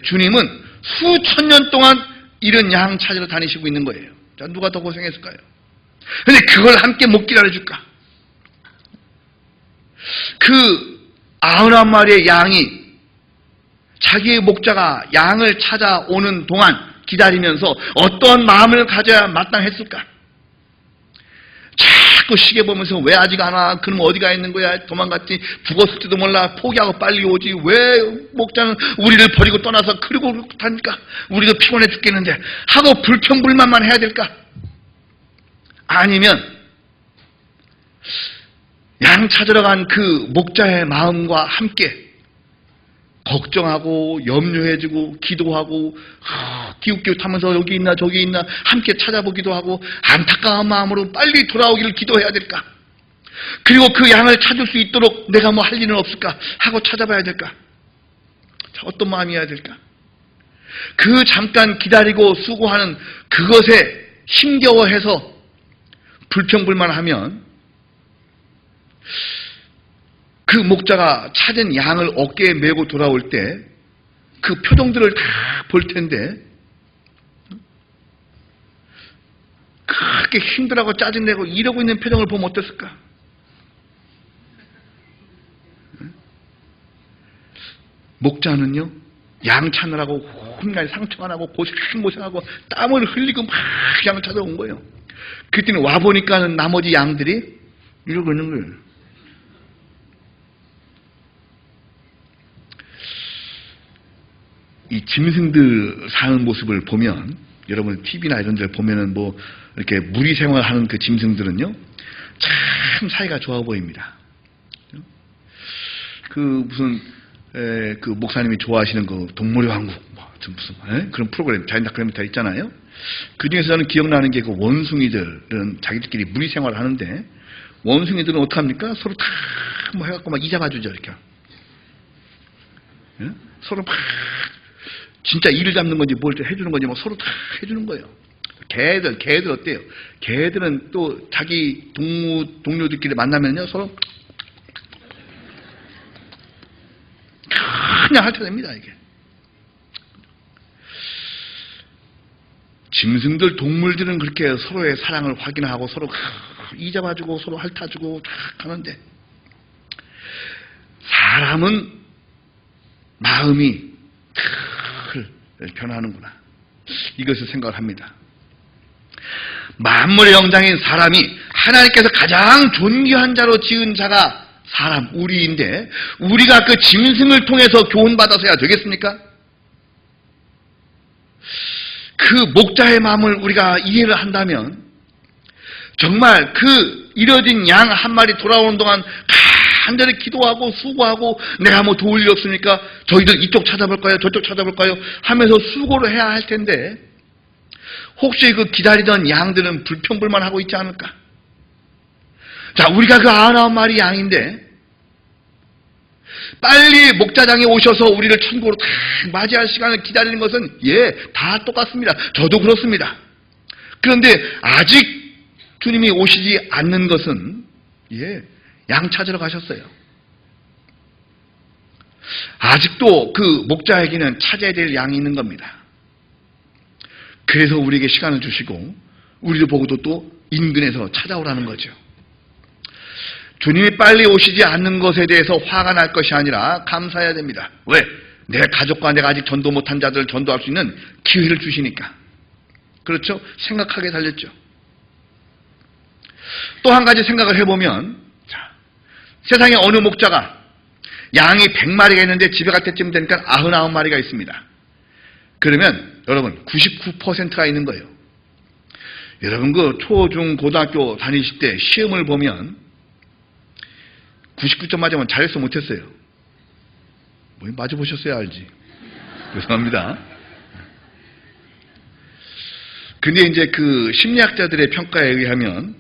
주님은 수천 년 동안 이런 양 찾으러 다니시고 있는 거예요. 자, 누가 더 고생했을까요? 그런데 그걸 함께 못 기다려줄까? 그 99마리의 양이 자기의 목자가 양을 찾아오는 동안 기다리면서 어떤 마음을 가져야 마땅했을까? 자꾸 시계 보면서 왜 아직 안 와? 그럼 어디 가 있는 거야? 도망갔지? 죽었을지도 몰라. 포기하고 빨리 오지. 왜 목자는 우리를 버리고 떠나서 그러고 다니까? 우리도 피곤해 죽겠는데 하고 불평불만만 해야 될까? 아니면 양 찾으러 간 그 목자의 마음과 함께 걱정하고 염려해주고 기도하고 기웃기웃하면서 여기 있나 저기 있나 함께 찾아보기도 하고 안타까운 마음으로 빨리 돌아오기를 기도해야 될까? 그리고 그 양을 찾을 수 있도록 내가 뭐 할 일은 없을까? 하고 찾아봐야 될까? 자, 어떤 마음이어야 될까? 그 잠깐 기다리고 수고하는 그것에 힘겨워해서 불평불만하면 그 목자가 찾은 양을 어깨에 메고 돌아올 때 그 표정들을 다 볼 텐데 그렇게 힘들어하고 짜증내고 이러고 있는 표정을 보면 어땠을까? 목자는요, 양 찾느라고 혼날 상처가 나고 고생하고 땀을 흘리고 막 양을 찾아온 거예요. 그때는 와보니까는 나머지 양들이 이러고 있는 거예요. 이 짐승들 사는 모습을 보면, 여러분 TV나 이런 데를 보면은 뭐 이렇게 무리 생활하는 그 짐승들은요, 참 사이가 좋아 보입니다. 그 무슨 그 목사님이 좋아하시는 그 동물의 왕국 무슨 그런 프로그램, 자연다큐멘터리 있잖아요. 그 중에서 저는 기억나는 게 그 원숭이들은 자기들끼리 무리 생활을 하는데, 원숭이들은 어떡합니까? 서로 다 뭐 해갖고 막 이잡아주죠, 이렇게. 서로 막 진짜 이를 잡는 건지 뭘 해주는 건지 막 서로 다 해주는 거예요. 개들 어때요? 개들은 또 자기 동료들끼리 만나면요, 서로 그냥 핥아냅니다, 이게. 짐승들, 동물들은 그렇게 서로의 사랑을 확인하고 서로 이잡아주고 서로 핥아주고 다 하는데, 사람은 마음이 변하는구나, 이것을 생각을 합니다. 만물의 영장인 사람이 하나님께서 가장 존귀한 자로 지은 자가 사람, 우리인데, 우리가 그 짐승을 통해서 교훈받아서야 되겠습니까? 그 목자의 마음을 우리가 이해를 한다면 정말 그 잃어진 양 한 마리 돌아오는 동안 간절히 기도하고 수고하고, 내가 뭐 도울 일 없으니까 저희들 이쪽 찾아볼까요? 저쪽 찾아볼까요? 하면서 수고를 해야 할 텐데, 혹시 그 기다리던 양들은 불평불만하고 있지 않을까? 자, 우리가 그 99마리 양인데 빨리 목자장이 오셔서 우리를 천국으로 다 맞이할 시간을 기다리는 것은 다 똑같습니다. 저도 그렇습니다. 그런데 아직 주님이 오시지 않는 것은 양 찾으러 가셨어요. 아직도 그 목자에게는 찾아야 될 양이 있는 겁니다. 그래서 우리에게 시간을 주시고 우리도 보고도 또 인근에서 찾아오라는 거죠. 주님이 빨리 오시지 않는 것에 대해서 화가 날 것이 아니라 감사해야 됩니다. 왜? 내 가족과 내가 아직 전도 못한 자들을 전도할 수 있는 기회를 주시니까. 그렇죠? 생각하게 달렸죠. 또 한 가지 생각을 해보면, 세상에 어느 목자가 양이 100마리가 있는데 집에 갈 때쯤 되니까 99마리가 있습니다. 그러면 여러분 99%가 있는 거예요. 여러분 그 초, 중, 고등학교 다니실 때 시험을 보면 99점 맞으면 잘했어 못했어요? 뭐 맞아보셨어야 알지. 죄송합니다. 근데 이제 그 심리학자들의 평가에 의하면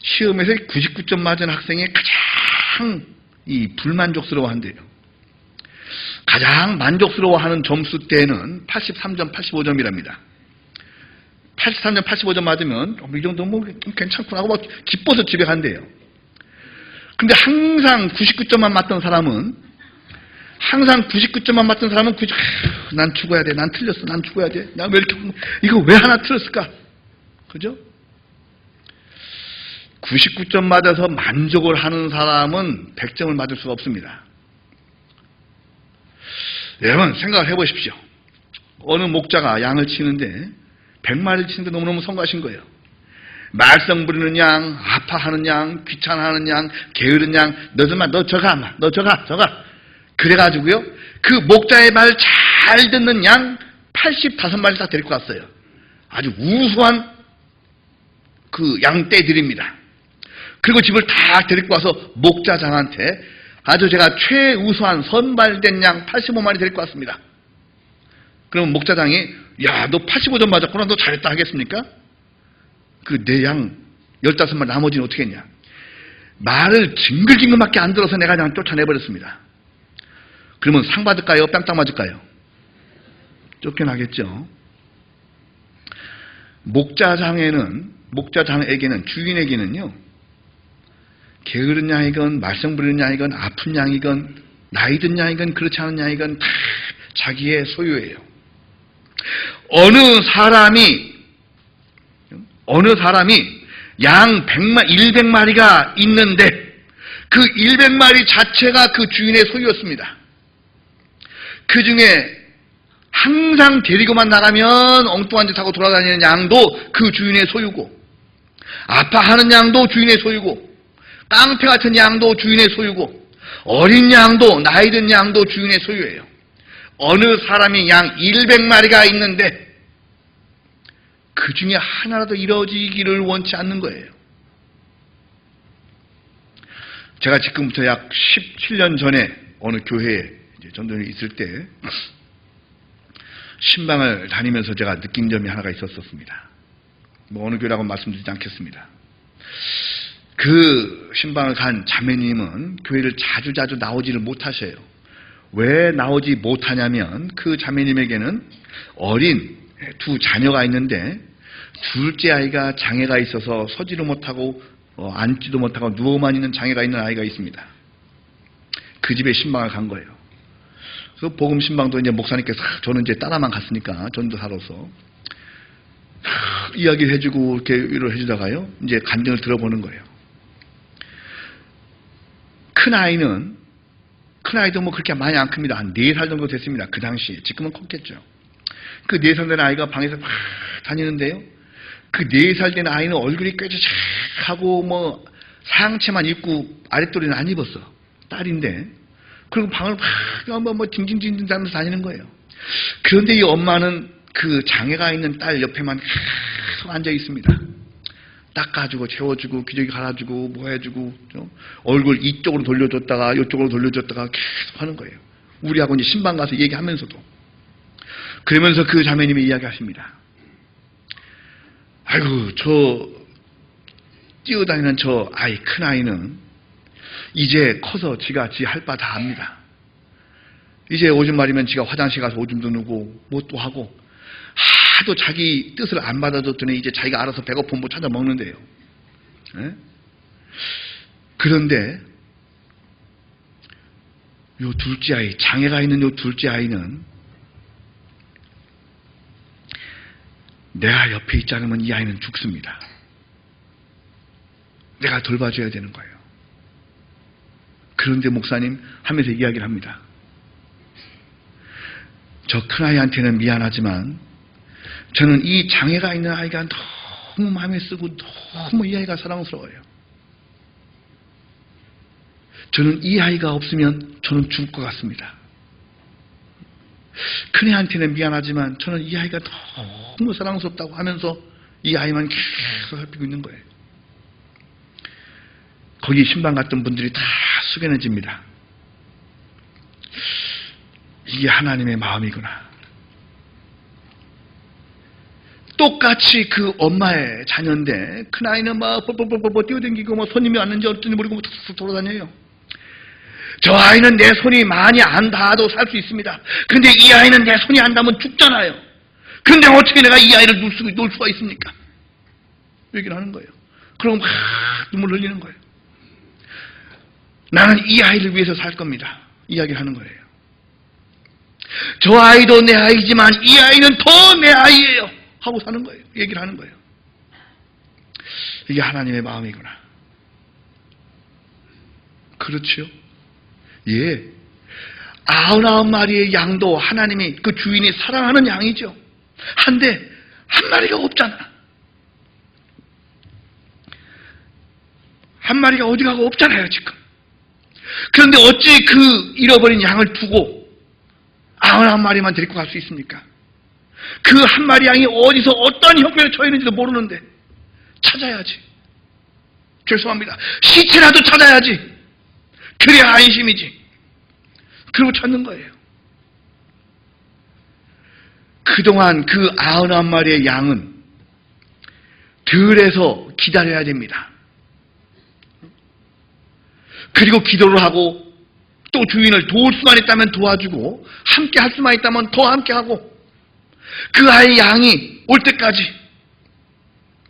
시험에서 99점 맞은 학생이 가장 불만족스러워한대요. 가장 만족스러워하는 점수대는 83점, 85점이랍니다. 83점, 85점 맞으면 이 정도면 뭐 괜찮구나 하고 막 기뻐서 집에 간대요. 근데 항상 99점만 맞던 사람은 난 죽어야 돼. 난 틀렸어. 난 죽어야 돼. 나 왜 이렇게 이거 왜 하나 틀렸을까? 그죠? 99점 맞아서 만족을 하는 사람은 100점을 맞을 수가 없습니다. 여러분 생각을 해보십시오. 어느 목자가 양을 치는데 100마리를 치는데 너무너무 성공하신 거예요. 말썽 부리는 양, 아파하는 양, 귀찮아하는 양, 게으른 양, 너 저가. 그래가지고요, 그 목자의 말 잘 듣는 양 85마리 다 데리고 갔어요. 아주 우수한 그 양떼들입니다. 그리고 집을 다 데리고 와서 목자장한테 아주 제가 최우수한 선발된 양 85마리 데리고 왔습니다. 그러면 목자장이 너 85점 맞았구나. 너 잘했다 하겠습니까? 그 내 양 15마리 나머지는 어떻게 했냐? 말을 징글징글밖에 안 들어서 내가 그냥 쫓아내버렸습니다. 그러면 상 받을까요? 뺨땅 맞을까요? 쫓겨나겠죠. 목자장에게는 주인에게는요, 게으른 양이건 말썽 부리는 양이건 아픈 양이건 나이 든 양이건 그렇지 않은 양이건 다 자기의 소유예요. 어느 사람이 양 100마리가 있는데 그 100마리 자체가 그 주인의 소유였습니다. 그 중에 항상 데리고만 나가면 엉뚱한 짓 하고 돌아다니는 양도 그 주인의 소유고, 아파하는 양도 주인의 소유고, 깡패 같은 양도 주인의 소유고, 어린 양도 나이 든 양도 주인의 소유예요. 어느 사람이 양 100마리가 있는데 그 중에 하나라도 이루어지기를 원치 않는 거예요. 제가 지금부터 약 17년 전에 어느 교회에 전도연이 있을 때 신방을 다니면서 제가 느낀 점이 하나가 있었습니다. 뭐 어느 교회라고 말씀드리지 않겠습니다. 그 신방을 간 자매님은 교회를 자주자주 나오지를 못하셔요. 왜 나오지 못하냐면 그 자매님에게는 어린 두 자녀가 있는데 둘째 아이가 장애가 있어서 서지도 못하고 앉지도 못하고 누워만 있는 장애가 있는 아이가 있습니다. 그 집에 신방을 간 거예요. 그 복음 신방도 이제 목사님께서 저는 이제 따라만 갔으니까 전도사로서 이야기를 해주고 이렇게 위로를 해주다가요, 이제 간증을 들어보는 거예요. 큰 아이도 뭐 그렇게 많이 안 큽니다. 한 4살 정도 됐습니다. 그 당시에. 지금은 컸겠죠. 그 4살 된 아이가 방에서 막 다니는데요, 그 4살 된 아이는 얼굴이 뾰족하고 뭐 상체만 입고 아랫도리는 안 입었어. 딸인데. 그리고 방을 막 징징징징 다니면서 다니는 거예요. 그런데 이 엄마는 그 장애가 있는 딸 옆에만 계속 앉아 있습니다. 닦아주고 채워주고 기저귀 갈아주고 뭐 해주고 얼굴 이쪽으로 돌려줬다가 이쪽으로 돌려줬다가 계속 하는 거예요. 우리하고 이제 신방 가서 얘기하면서도. 그러면서 그 자매님이 이야기하십니다. 아이고 저 뛰어다니는 저 아이, 큰 아이는 이제 커서 지가 지 할 바 다 합니다. 이제 오줌 마리면 지가 화장실 가서 오줌도 누고 뭣도 하고 하도 자기 뜻을 안 받아줬더니 이제 자기가 알아서 배고픈 뭐 찾아 먹는데요. 예? 그런데 요 둘째 아이, 장애가 있는 요 둘째 아이는 내가 옆에 있지 않으면 이 아이는 죽습니다. 내가 돌봐줘야 되는 거예요. 그런데 목사님 하면서 이야기를 합니다. 저 큰아이한테는 미안하지만 저는 이 장애가 있는 아이가 너무 마음에 쓰고 너무 이 아이가 사랑스러워요. 저는 이 아이가 없으면 저는 죽을 것 같습니다. 큰애한테는 미안하지만 저는 이 아이가 너무 사랑스럽다고 하면서 이 아이만 계속 살피고 있는 거예요. 거기 신방 갔던 분들이 다 숙연해집니다. 이게 하나님의 마음이구나. 똑같이 그 엄마의 자녀인데 큰아이는 막 뻘뻘뻘뻘 뛰어다니고 뭐 손님이 왔는지 어쩐지 모르고 뭐 툭툭 돌아다녀요. 저 아이는 내 손이 많이 안 닿아도 살 수 있습니다. 근데 이 아이는 내 손이 안 닿으면 죽잖아요. 근데 어떻게 내가 이 아이를 놓을 수가 있습니까? 얘기를 하는 거예요. 그럼 막 눈물 흘리는 거예요. 나는 이 아이를 위해서 살 겁니다. 이야기를 하는 거예요. 저 아이도 내 아이지만 이 아이는 더 내 아이예요. 하고 사는 거예요. 얘기를 하는 거예요. 이게 하나님의 마음이구나. 그렇죠? 예. 99마리의 양도 하나님이 그 주인이 사랑하는 양이죠. 한데 한 마리가 없잖아. 한 마리가 어디 가고 없잖아요, 지금. 그런데 어찌 그 잃어버린 양을 두고 99마리만 데리고 갈 수 있습니까? 그 한 마리 양이 어디서 어떤 형편에 처해 있는지도 모르는데 찾아야지. 죄송합니다. 시체라도 찾아야지. 그래야 안심이지. 그리고 찾는 거예요. 그동안 그 99마리의 양은 들에서 기다려야 됩니다. 그리고 기도를 하고 또 주인을 도울 수만 있다면 도와주고 함께 할 수만 있다면 더 함께 하고 그 아이 양이 올 때까지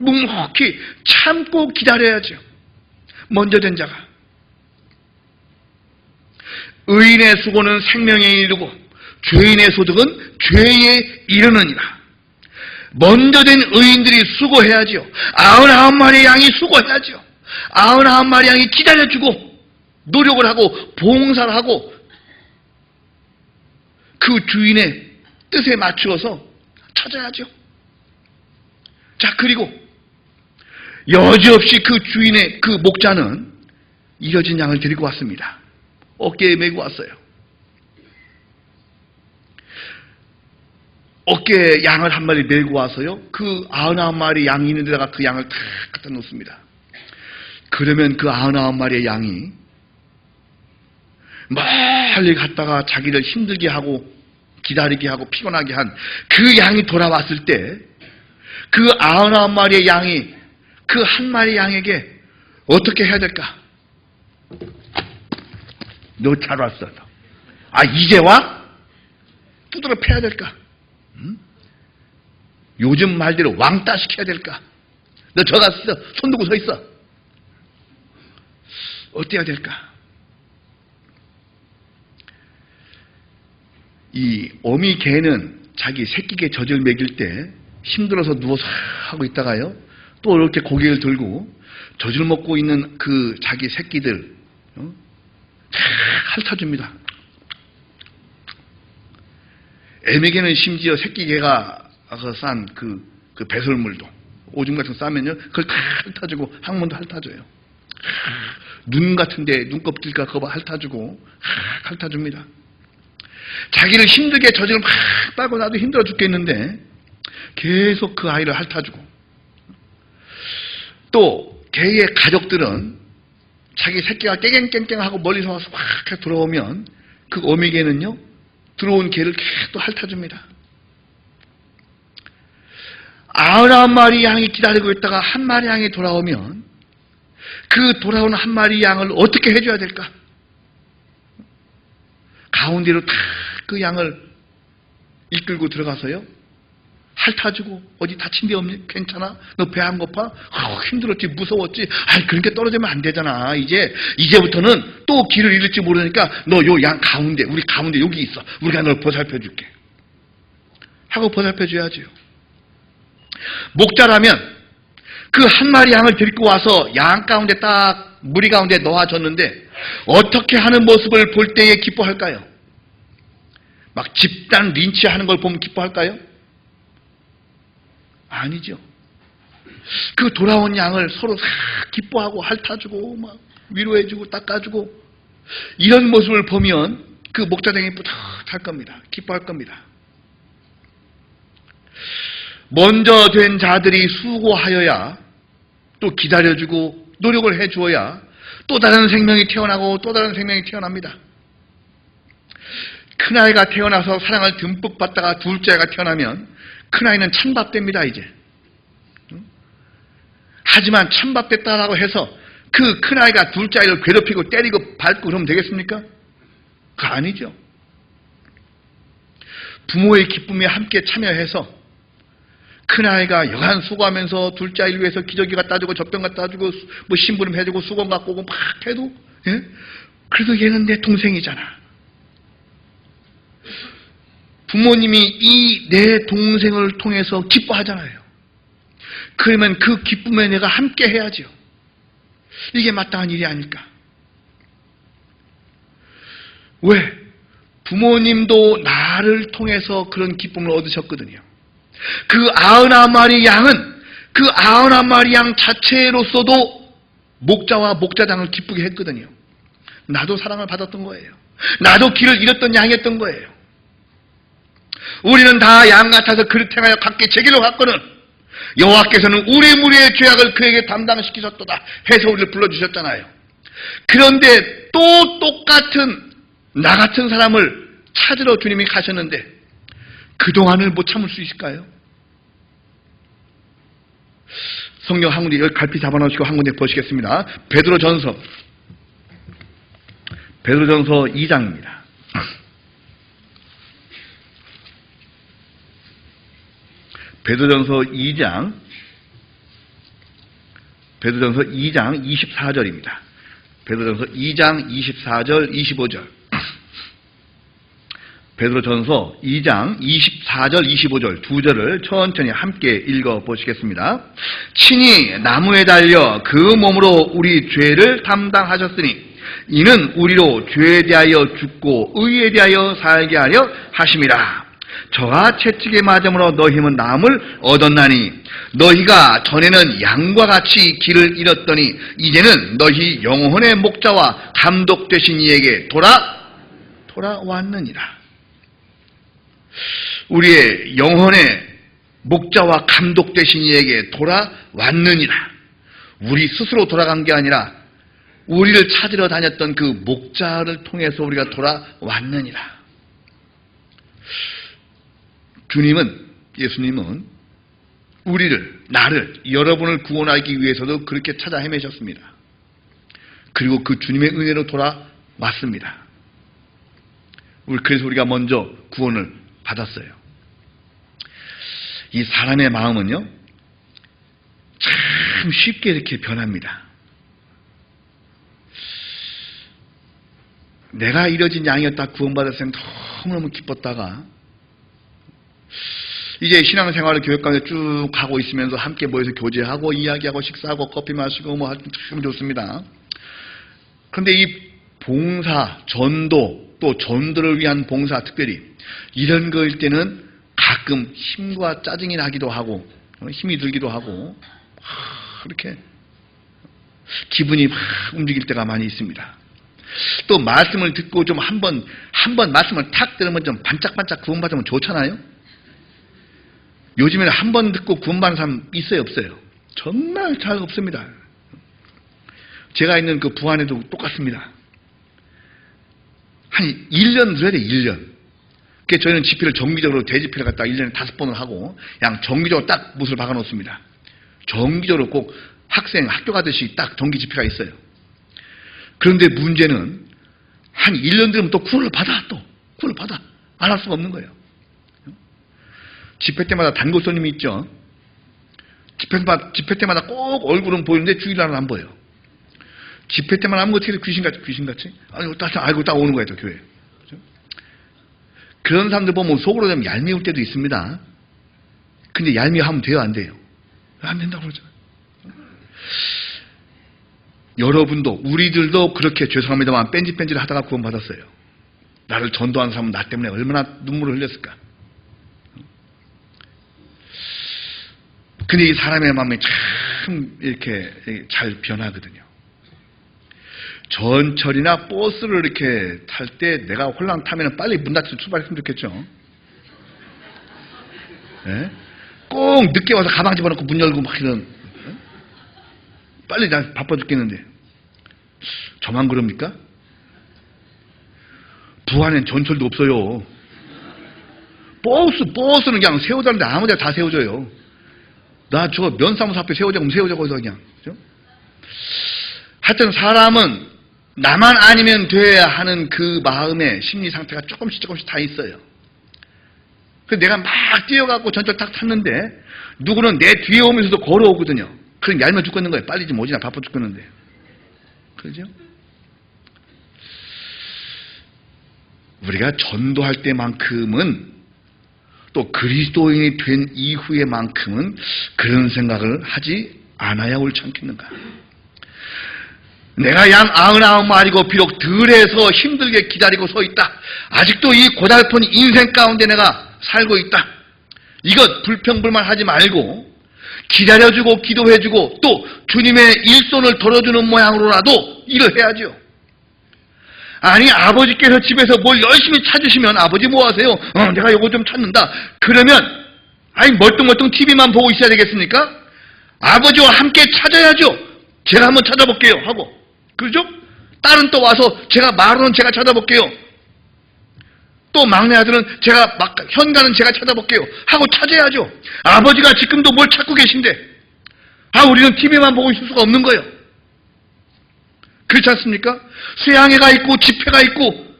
묵묵히 참고 기다려야죠. 먼저 된 자가. 의인의 수고는 생명에 이르고 죄인의 소득은 죄에 이르느니라. 먼저 된 의인들이 수고해야지요. 99마리의 양이 수고해야지요. 99마리 양이 기다려주고 노력을 하고 봉사를 하고 그 주인의 뜻에 맞추어서 찾아야죠. 자, 그리고 여지없이 그 주인의 그 목자는 잃어진 양을 데리고 왔습니다. 어깨에 메고 왔어요. 어깨에 양을 한 마리 메고 와서요. 그 99마리 양이 있는 데다가 그 양을 탁 갖다 놓습니다. 그러면 그 99마리의 양이 멀리 갔다가 자기를 힘들게 하고 기다리게 하고 피곤하게 한 그 양이 돌아왔을 때 그 99마리의 양이 그 한 마리 양에게 어떻게 해야 될까? 너 잘 왔어. 아, 이제 와? 두드러 패야 될까? 응? 요즘 말대로 왕따 시켜야 될까? 너 저 가서 손 들고 서 있어. 어때야 될까? 이 어미 개는 자기 새끼 개 젖을 먹일 때 힘들어서 누워서 하고 있다가요, 또 이렇게 고개를 들고 젖을 먹고 있는 그 자기 새끼들 핥아줍니다. 애미개는 심지어 새끼 개가 싼 그 배설물도 오줌 같은 거 싸면요, 그걸 다 핥아주고 항문도 핥아줘요. 눈 같은데 눈껍질까 그거 핥아주고 핥아줍니다. 자기를 힘들게 젖을 막 빨고 나도 힘들어 죽겠는데 계속 그 아이를 핥아주고, 또 개의 가족들은 자기 새끼가 깽깽깽깽하고 멀리서 와서 막 들어오면 그 어미개는요 들어온 개를 계속 또 핥아줍니다. 99마리 양이 기다리고 있다가 한 마리 양이 돌아오면 그 돌아온 한 마리 양을 어떻게 해줘야 될까? 가운데로 다 그 양을 이끌고 들어가서요, 핥아주고, 어디 다친 데 없니? 괜찮아? 너 배 안 고파? 힘들었지, 무서웠지? 그렇게 떨어지면 안 되잖아. 이제부터는 또 길을 잃을지 모르니까 너 요 양 가운데, 우리 가운데 여기 있어. 우리가 널 보살펴 줄게. 하고 보살펴 줘야지요. 목자라면 그 한 마리 양을 데리고 와서 양 가운데 딱 무리 가운데 놓아줬는데 어떻게 하는 모습을 볼 때에 기뻐할까요? 막 집단 린치하는 걸 보면 기뻐할까요? 아니죠. 그 돌아온 양을 서로 싹 기뻐하고 핥아주고 막 위로해주고 닦아주고 이런 모습을 보면 그 목자댕이 뿌듯할 겁니다. 기뻐할 겁니다. 먼저 된 자들이 수고하여야, 또 기다려주고 노력을 해주어야 또 다른 생명이 태어나고 또 다른 생명이 태어납니다. 큰아이가 태어나서 사랑을 듬뿍 받다가 둘째가 태어나면 큰아이는 찬밥됩니다. 이제. 하지만 찬밥됐다라고 해서 그 큰아이가 둘째아이를 괴롭히고 때리고 밟고 그러면 되겠습니까? 그거 아니죠. 부모의 기쁨에 함께 참여해서 큰아이가 여간 수고하면서 둘째아이를 위해서 기저귀 갖다 주고 젖병 갖다 주고 뭐 심부름 해주고 수건 갖고 오고 막 해도, 예? 그래도 얘는 내 동생이잖아. 부모님이 이 내 동생을 통해서 기뻐하잖아요. 그러면 그 기쁨에 내가 함께 해야죠. 이게 마땅한 일이 아닐까? 왜? 부모님도 나를 통해서 그런 기쁨을 얻으셨거든요. 그 99마리 양은 그 99마리 양 자체로서도 목자와 목자장을 기쁘게 했거든요. 나도 사랑을 받았던 거예요. 나도 길을 잃었던 양이었던 거예요. 우리는 다 양 같아서 그릇 행하여 각기 제 길로 갔거든 여호와께서는 우리 무리의 죄악을 그에게 담당시키셨도다 해서 우리를 불러주셨잖아요. 그런데 또 똑같은 나 같은 사람을 찾으러 주님이 가셨는데 그동안을 못 참을 수 있을까요? 성경 한 군데 여기 갈피 잡아놓으시고 한 군데 보시겠습니다. 베드로전서 2장입니다. 베드로전서 2장 24절입니다. 베드로전서 2장 24절 25절. 베드로전서 2장 24절 25절 두 절을 천천히 함께 읽어보시겠습니다. 친히 나무에 달려 그 몸으로 우리 죄를 담당하셨으니 이는 우리로 죄에 대하여 죽고 의에 대하여 살게 하려 하심이라. 저가 채찍에 맞음으로 너희는 나음을 얻었나니 너희가 전에는 양과 같이 길을 잃었더니 이제는 너희 영혼의 목자와 감독 되신 이에게 돌아왔느니라. 우리의 영혼의 목자와 감독 되신 이에게 돌아왔느니라. 우리 스스로 돌아간 게 아니라 우리를 찾으러 다녔던 그 목자를 통해서 우리가 돌아왔느니라. 예수님은 나를, 여러분을 구원하기 위해서도 그렇게 찾아 헤매셨습니다. 그리고 그 주님의 은혜로 돌아왔습니다. 그래서 우리가 먼저 구원을 받았어요. 이 사람의 마음은요, 참 쉽게 이렇게 변합니다. 내가 잃어진 양이었다 구원받았을 때 너무너무 기뻤다가 이제 신앙생활을 교회가운데 쭉 하고 있으면서 함께 모여서 교제하고 이야기하고 식사하고 커피 마시고 뭐 참 좋습니다. 그런데 이 봉사, 전도, 또 전도를 위한 봉사, 특별히 이런 거일 때는 가끔 힘과 짜증이 나기도 하고 힘이 들기도 하고 이렇게 기분이 막 움직일 때가 많이 있습니다. 또 말씀을 듣고 좀 한 번 말씀을 탁 들으면 좀 반짝반짝 구원받으면 좋잖아요. 요즘에는 한 번 듣고 구원받는 사람 있어요, 없어요? 정말 잘 없습니다. 제가 있는 그 부안에도 똑같습니다. 한 1년 들어야 돼, 1년. 그래서 저희는 집회를 정기적으로 대집회를 갖다가 1년에 5번을 하고, 그냥 정기적으로 딱 못을 박아놓습니다. 정기적으로 꼭 학생 학교 가듯이 딱 정기 집회가 있어요. 그런데 문제는 한 1년 되면 또 구원을 받아. 안 할 수가 없는 거예요. 집회 때마다 단골 손님이 있죠. 집회 때마다 꼭 얼굴은 보이는데 주일날은 안 보여요. 집회 때만 하면 어떻게 귀신같이? 알고 딱 오는 거예요, 또 교회에. 그렇죠? 그런 사람들 보면 속으로 좀 얄미울 때도 있습니다. 근데 얄미하면 돼요, 안 돼요? 안 된다고 그러잖아요. 여러분도, 우리들도 그렇게 죄송합니다만 뺀질뺀질 하다가 구원받았어요. 나를 전도한 사람은 나 때문에 얼마나 눈물을 흘렸을까. 근데 이 사람의 마음이 참 이렇게 잘 변하거든요. 전철이나 버스를 이렇게 탈 때 내가 홀랑 타면 빨리 문 닫혀서 출발했으면 좋겠죠. 네? 꼭 늦게 와서 가방 집어넣고 문 열고 막 이런. 빨리 난 바빠 죽겠는데. 저만 그럽니까? 부안엔 전철도 없어요. 버스는 그냥 세워달는데 아무 데나 다 세워줘요. 나 저거 면사무소 앞에 세워자고 세워자고 해서 그냥. 그죠? 하여튼 사람은 나만 아니면 돼야 하는 그 마음의 심리 상태가 조금씩 다 있어요. 그래서 내가 막 뛰어가고 전철 딱 탔는데 누구는 내 뒤에 오면서도 걸어오거든요. 그럼 얄면 죽겠는 거예요. 빨리 좀 오지나 바빠 죽겠는데. 그러죠? 우리가 전도할 때만큼은 또 그리스도인이 된 이후에만큼은 그런 생각을 하지 않아야 옳지 않겠는가. 내가 양 99마리고 비록 들에서 힘들게 기다리고 서 있다. 아직도 이 고달픈 인생 가운데 내가 살고 있다. 이것 불평불만하지 말고 기다려주고 기도해주고 또 주님의 일손을 덜어주는 모양으로라도 일을 해야죠. 아니 아버지께서 집에서 뭘 열심히 찾으시면 아버지 뭐 하세요? 내가 요거 좀 찾는다. 그러면 아니 멀뚱멀뚱 TV만 보고 있어야 되겠습니까? 아버지와 함께 찾아야죠. 제가 한번 찾아볼게요 하고. 그렇죠? 딸은 또 와서 마루는 제가 찾아볼게요. 또 막내 아들은 현관은 제가 찾아볼게요 하고 찾아야죠. 아버지가 지금도 뭘 찾고 계신데 우리는 TV만 보고 있을 수가 없는 거예요. 그렇지 않습니까? 수양회가 있고 집회가 있고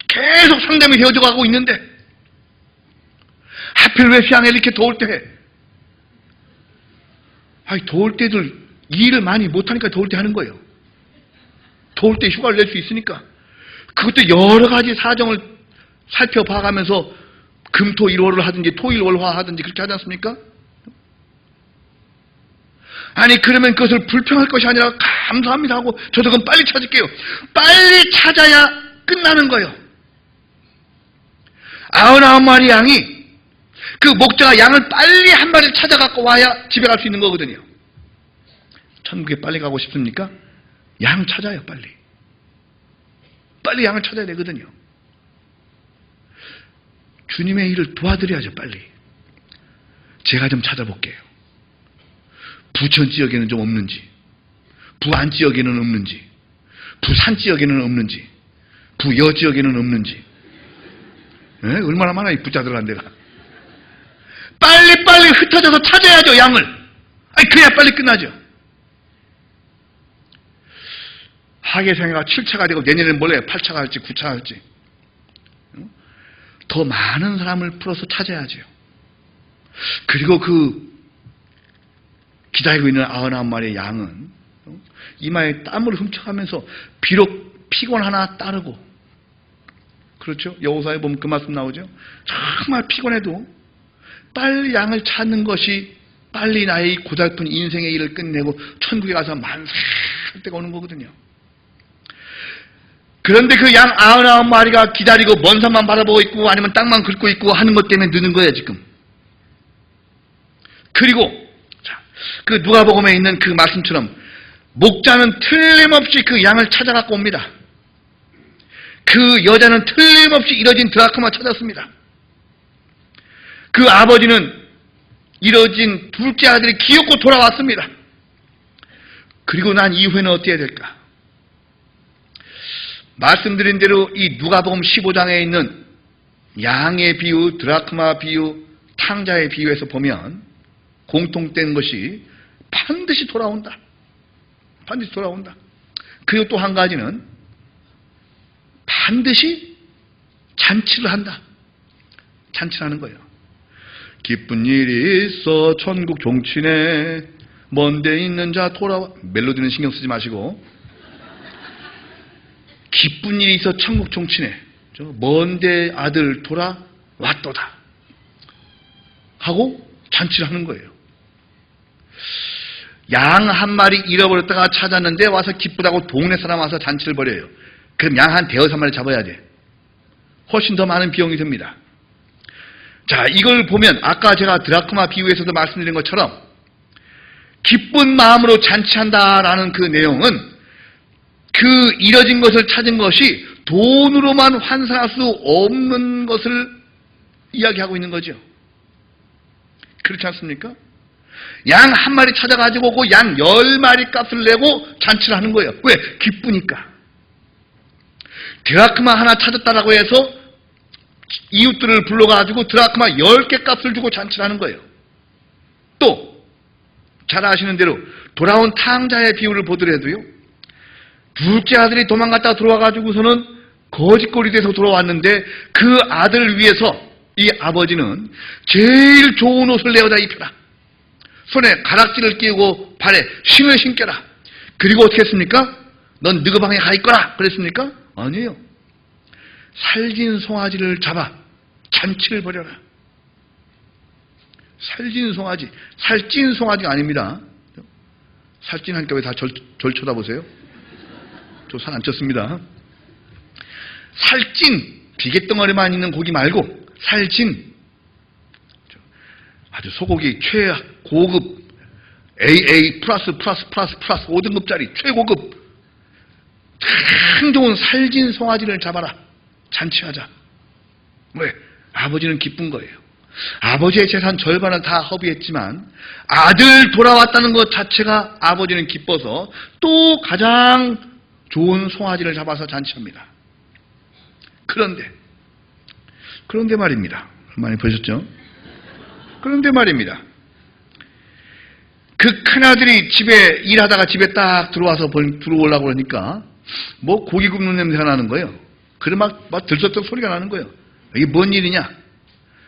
계속 상담이 되어져 가고 있는데 하필 왜 수양회를 이렇게 더울 때 해? 더울 때들 일을 많이 못하니까 더울 때 하는 거예요. 더울 때 휴가를 낼 수 있으니까. 그것도 여러 가지 사정을 살펴봐가면서 금토일월을 하든지 토일월화 하든지 그렇게 하지 않습니까? 아니 그러면 그것을 불평할 것이 아니라 감사합니다 하고 저도 그럼 빨리 찾을게요. 빨리 찾아야 끝나는 거예요. 99마리 양이 그 목자가 양을 빨리 한 마리를 찾아갖고 와야 집에 갈 수 있는 거거든요. 천국에 빨리 가고 싶습니까? 양 찾아요. 빨리 양을 찾아야 되거든요. 주님의 일을 도와드려야죠. 빨리. 제가 좀 찾아볼게요. 부천 지역에는 좀 없는지, 부안 지역에는 없는지, 부산 지역에는 없는지, 부여 지역에는 없는지. 얼마나 많아 이 부자들한 데가. 빨리 흩어져서 찾아야죠. 양을. 그래야 빨리 끝나죠. 하계상회가 7차가 되고 내년에는 몰라요. 8차가 할지 9차가 할지. 더 많은 사람을 풀어서 찾아야죠. 그리고 그 기다리고 있는 99마리의 양은 이마에 땀을 훔쳐가면서 비록 피곤하나 따르고, 그렇죠? 여호사에 보면 그 말씀 나오죠. 정말 피곤해도 빨리 양을 찾는 것이 빨리 나의 고달픈 인생의 일을 끝내고 천국에 가서 만삭할 때가 오는 거거든요. 그런데 그 양 99마리가 기다리고 먼 산만 바라보고 있고 아니면 땅만 긁고 있고 하는 것 때문에 느는 거예요, 지금. 그리고 그 누가복음에 있는 그 말씀처럼 목자는 틀림없이 그 양을 찾아갖고 옵니다. 그 여자는 틀림없이 잃어진 드라크마 찾았습니다. 그 아버지는 잃어진 둘째 아들이 기어코 돌아왔습니다. 그리고 난 이후에는 어떻게 해야 될까? 말씀드린 대로 이 누가복음 15장에 있는 양의 비유, 드라크마 비유, 탕자의 비유에서 보면 공통된 것이 반드시 돌아온다. 반드시 돌아온다. 그리고 또 한 가지는 반드시 잔치를 한다. 잔치를 하는 거예요. 기쁜 일이 있어 천국 종치네 먼데 있는 자 돌아와. 멜로디는 신경 쓰지 마시고 기쁜 일이 있어 천국 종치네 먼데 아들 돌아왔도다 하고 잔치를 하는 거예요. 양 한 마리 잃어버렸다가 찾았는데 와서 기쁘다고 동네 사람 와서 잔치를 벌여요. 그럼 양 한 대여섯 마리 잡아야 돼. 훨씬 더 많은 비용이 듭니다. 자, 이걸 보면 아까 제가 드라크마 비유에서도 말씀드린 것처럼 기쁜 마음으로 잔치한다라는 그 내용은 그 잃어진 것을 찾은 것이 돈으로만 환산할 수 없는 것을 이야기하고 있는 거죠. 그렇지 않습니까? 양 한 마리 찾아가지고 그 양 10마리 값을 내고 잔치를 하는 거예요. 왜? 기쁘니까. 드라크마 하나 찾았다라고 해서 이웃들을 불러가지고 드라크마 10개 값을 주고 잔치를 하는 거예요. 또 잘 아시는 대로 돌아온 탕자의 비유를 보더라도요. 둘째 아들이 도망갔다 들어와가지고서는 거짓골이 돼서 돌아왔는데 그 아들을 위해서 이 아버지는 제일 좋은 옷을 내어다 입혀라. 손에 가락지를 끼우고 발에 신을 신겨라. 그리고 어떻게 했습니까? 넌 너희 방에 가 있거라. 그랬습니까? 아니에요. 살진 송아지를 잡아 잔치를 벌여라. 살진 송아지, 살찐 송아지가 아닙니다. 살찐하니까 왜 다 절 쳐다보세요? 저 살 안 쪘습니다. 살찐, 비계덩어리만 있는 고기 말고 살찐, 아주 소고기 최고급 AA 플러스 5등급짜리 최고급 참 좋은 살진 송아지를 잡아라. 잔치하자. 왜? 아버지는 기쁜 거예요. 아버지의 재산 절반을 다 허비했지만 아들 돌아왔다는 것 자체가 아버지는 기뻐서 또 가장 좋은 송아지를 잡아서 잔치합니다. 그런데 말입니다. 많이 보셨죠? 그런데 말입니다. 그 큰아들이 집에 일하다가 집에 딱 들어오려고 그러니까 뭐 고기 굽는 냄새가 나는 거예요. 그래 막 들썩들썩 소리가 나는 거예요. 이게 뭔 일이냐?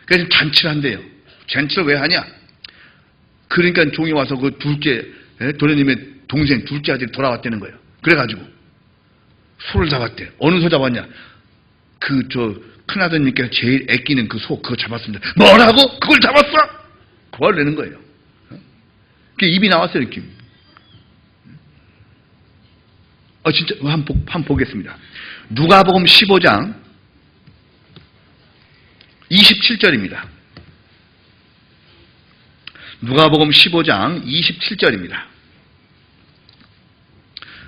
그래서 잔치를 한대요. 잔치를 왜 하냐? 그러니까 종이 와서 그 도련님의 동생 둘째 아들이 돌아왔다는 거예요. 그래가지고 소를 잡았대. 어느 소 잡았냐? 큰아드님께서 제일 애끼는 그 소 그거 잡았습니다. 뭐라고? 그걸 잡았어? 그걸 내는 거예요. 입이 나왔어요. 이렇게. 진짜 한번 보겠습니다. 누가복음 15장 27절입니다. 누가복음 15장 27절입니다.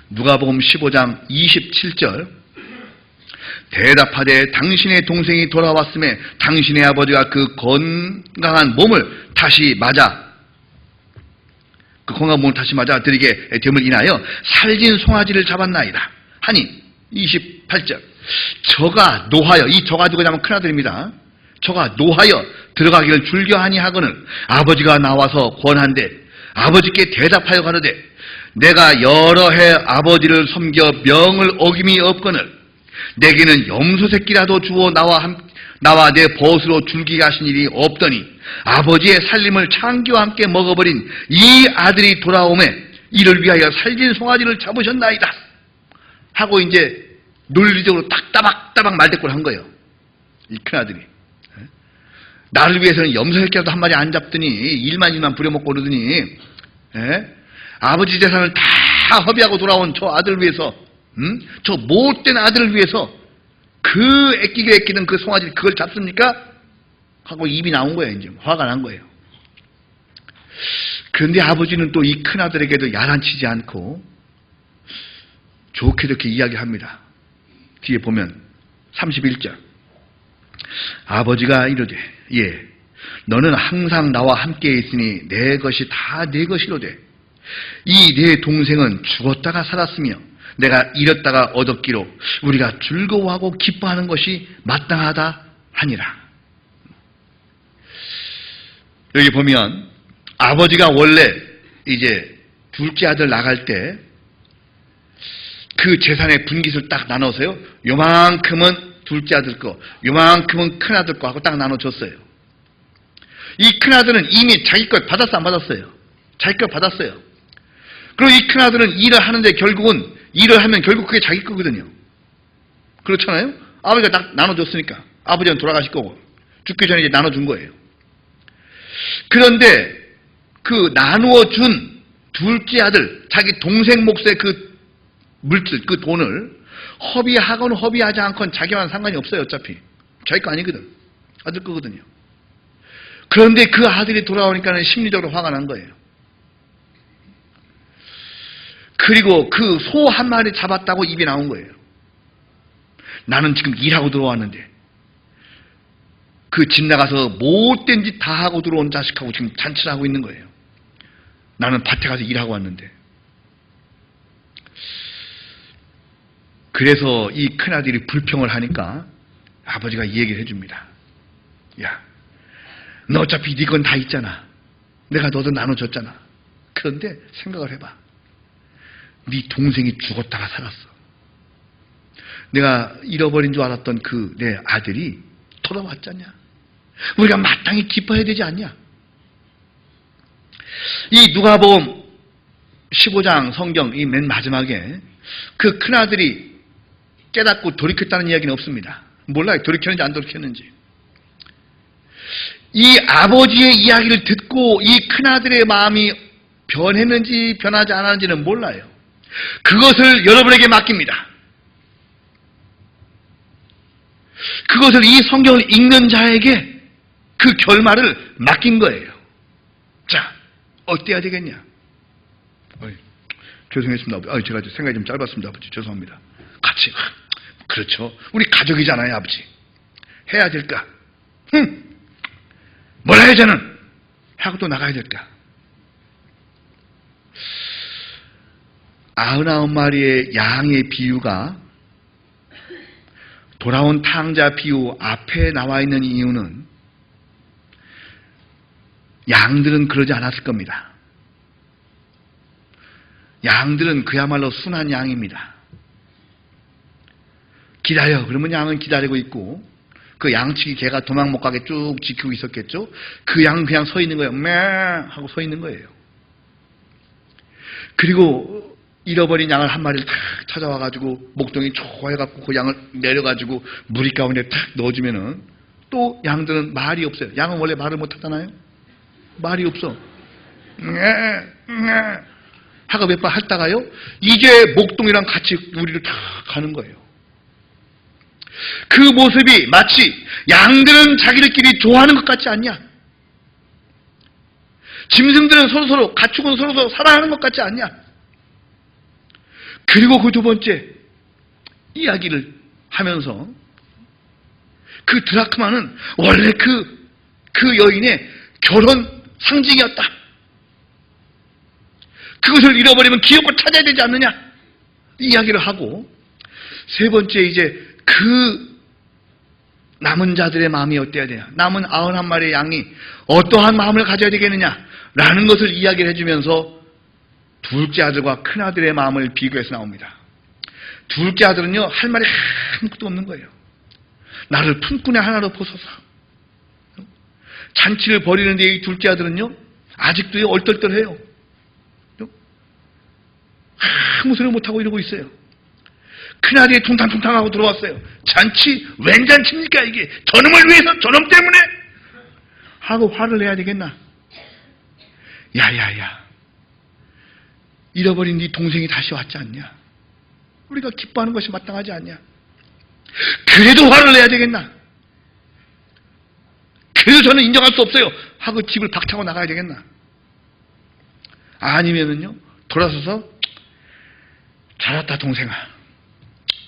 누가복음 15장 27절 대답하되 당신의 동생이 돌아왔음에 당신의 아버지가 그 건강한 몸을 다시 맞아 드리게 됨을 인하여 살진 송아지를 잡았나이다 하니 28절 저가 노하여 이 저가 누구냐면 큰아들입니다. 저가 노하여 들어가기를 줄겨하니 하거늘 아버지가 나와서 권한대 아버지께 대답하여 가로되 내가 여러 해 아버지를 섬겨 명을 어김이 없거늘 내게는 염소 새끼라도 주어 나와 내 벗으로 줄기게 하신 일이 없더니 아버지의 살림을 창기와 함께 먹어버린 이 아들이 돌아오매 이를 위하여 살진 송아지를 잡으셨나이다 하고 이제 논리적으로 딱 따박따박 말대꾸를 한 거예요. 이 큰아들이 나를 위해서는 염소 새끼라도 한 마리 안 잡더니 일만 부려먹고 그러더니 아버지 재산을 다 허비하고 돌아온 저 아들을 위해서 저 못된 아들을 위해서 그 애끼던 그 송아지 그걸 잡습니까? 하고 입이 나온 거예요. 이제 화가 난 거예요. 그런데 아버지는 또 이 큰아들에게도 야단치지 않고 좋게 이야기합니다. 뒤에 보면 31절 아버지가 이르되 예 너는 항상 나와 함께 있으니 내 것이 다 내 것이로되 이 내 동생은 죽었다가 살았으며 내가 잃었다가 얻었기로 우리가 즐거워하고 기뻐하는 것이 마땅하다 하니라. 여기 보면 아버지가 원래 이제 둘째 아들 나갈 때 그 재산의 분깃을 딱 나눠서요. 요만큼은 둘째 아들 거, 요만큼은 큰 아들 거 하고 딱 나눠줬어요. 이 큰 아들은 이미 자기 것 받았어, 안 받았어요? 자기 것 받았어요. 그리고 이 큰 아들은 일을 하는데 결국은 일을 하면 결국 그게 자기 거거든요. 그렇잖아요? 아버지가 딱 나눠줬으니까. 아버지는 돌아가실 거고 죽기 전에 이제 나눠준 거예요. 그런데 그 나누어준 둘째 아들, 자기 동생 몫의 그 물질, 그 돈을 허비하건 허비하지 않건 자기만 상관이 없어요. 어차피 자기 거 아니거든. 아들 거거든요. 그런데 그 아들이 돌아오니까는 심리적으로 화가 난 거예요. 그리고 그 소 한 마리 잡았다고 입이 나온 거예요. 나는 지금 일하고 들어왔는데 그 집 나가서 못된 짓 다 하고 들어온 자식하고 지금 잔치를 하고 있는 거예요. 나는 밭에 가서 일하고 왔는데. 그래서 이 큰아들이 불평을 하니까 아버지가 이 얘기를 해줍니다. 야, 너 어차피 네 건 다 있잖아. 내가 너도 나눠줬잖아. 그런데 생각을 해봐. 네 동생이 죽었다가 살았어. 내가 잃어버린 줄 알았던 그 내 아들이 돌아왔잖냐. 우리가 마땅히 기뻐해야 되지 않냐. 이 누가복음 15장 성경 이 맨 마지막에 그 큰아들이 깨닫고 돌이켰다는 이야기는 없습니다. 몰라요. 돌이켰는지 안 돌이켰는지. 이 아버지의 이야기를 듣고 이 큰아들의 마음이 변했는지 변하지 않았는지는 몰라요. 그것을 여러분에게 맡깁니다. 그것을 이 성경을 읽는 자에게 그 결말을 맡긴 거예요. 자, 어때야 되겠냐? 죄송했습니다. 제가 생각이 좀 짧았습니다. 아버지 죄송합니다. 같이 그렇죠. 우리 가족이잖아요. 아버지 해야 될까? 뭘 해야 저는? 하고 또 나가야 될까? 99마리의 양의 비유가 돌아온 탕자 비유 앞에 나와 있는 이유는 양들은 그러지 않았을 겁니다. 양들은 그야말로 순한 양입니다. 기다려. 그러면 양은 기다리고 있고 그 양치기 개가 도망 못 가게 쭉 지키고 있었겠죠. 그 양은 그냥 서 있는 거예요. 매 하고 서 있는 거예요. 그리고 잃어버린 양을 한 마리를 탁 찾아와가지고 목동이 좋아해갖고 그 양을 내려가지고 무리 가운데 탁 넣어주면은 또 양들은 말이 없어요. 양은 원래 말을 못하잖아요. 말이 없어. 하고 몇 번 했다가요. 이제 목동이랑 같이 우리를 탁 가는 거예요. 그 모습이 마치 양들은 자기들끼리 좋아하는 것 같지 않냐? 짐승들은 서로서로, 가축은 서로서로 사랑하는 것 같지 않냐? 그리고 그 두 번째 이야기를 하면서 그 드라크마는 원래 그 여인의 결혼 상징이었다. 그것을 잃어버리면 기업을 찾아야 되지 않느냐? 이야기를 하고 세 번째 이제 그 남은 자들의 마음이 어때야 돼요? 남은 91마리의 양이 어떠한 마음을 가져야 되겠느냐? 라는 것을 이야기를 해주면서 둘째 아들과 큰 아들의 마음을 비교해서 나옵니다. 둘째 아들은요, 할 말이 아무것도 없는 거예요. 나를 품꾼의 하나로 보소서. 잔치를 벌이는데 이 둘째 아들은요, 아직도 얼떨떨해요. 아무 소리 못하고 이러고 있어요. 큰아들이 퉁탕퉁탕하고 들어왔어요. 잔치? 웬 잔치입니까 이게? 저놈을 위해서? 저놈 때문에? 하고 화를 내야 되겠나? 야야야, 잃어버린 네 동생이 다시 왔지 않냐? 우리가 기뻐하는 것이 마땅하지 않냐? 그래도 화를 내야 되겠나? 그래도 저는 인정할 수 없어요 하고 집을 박차고 나가야 되겠나? 아니면은요, 돌아서서 잘 왔다 동생아,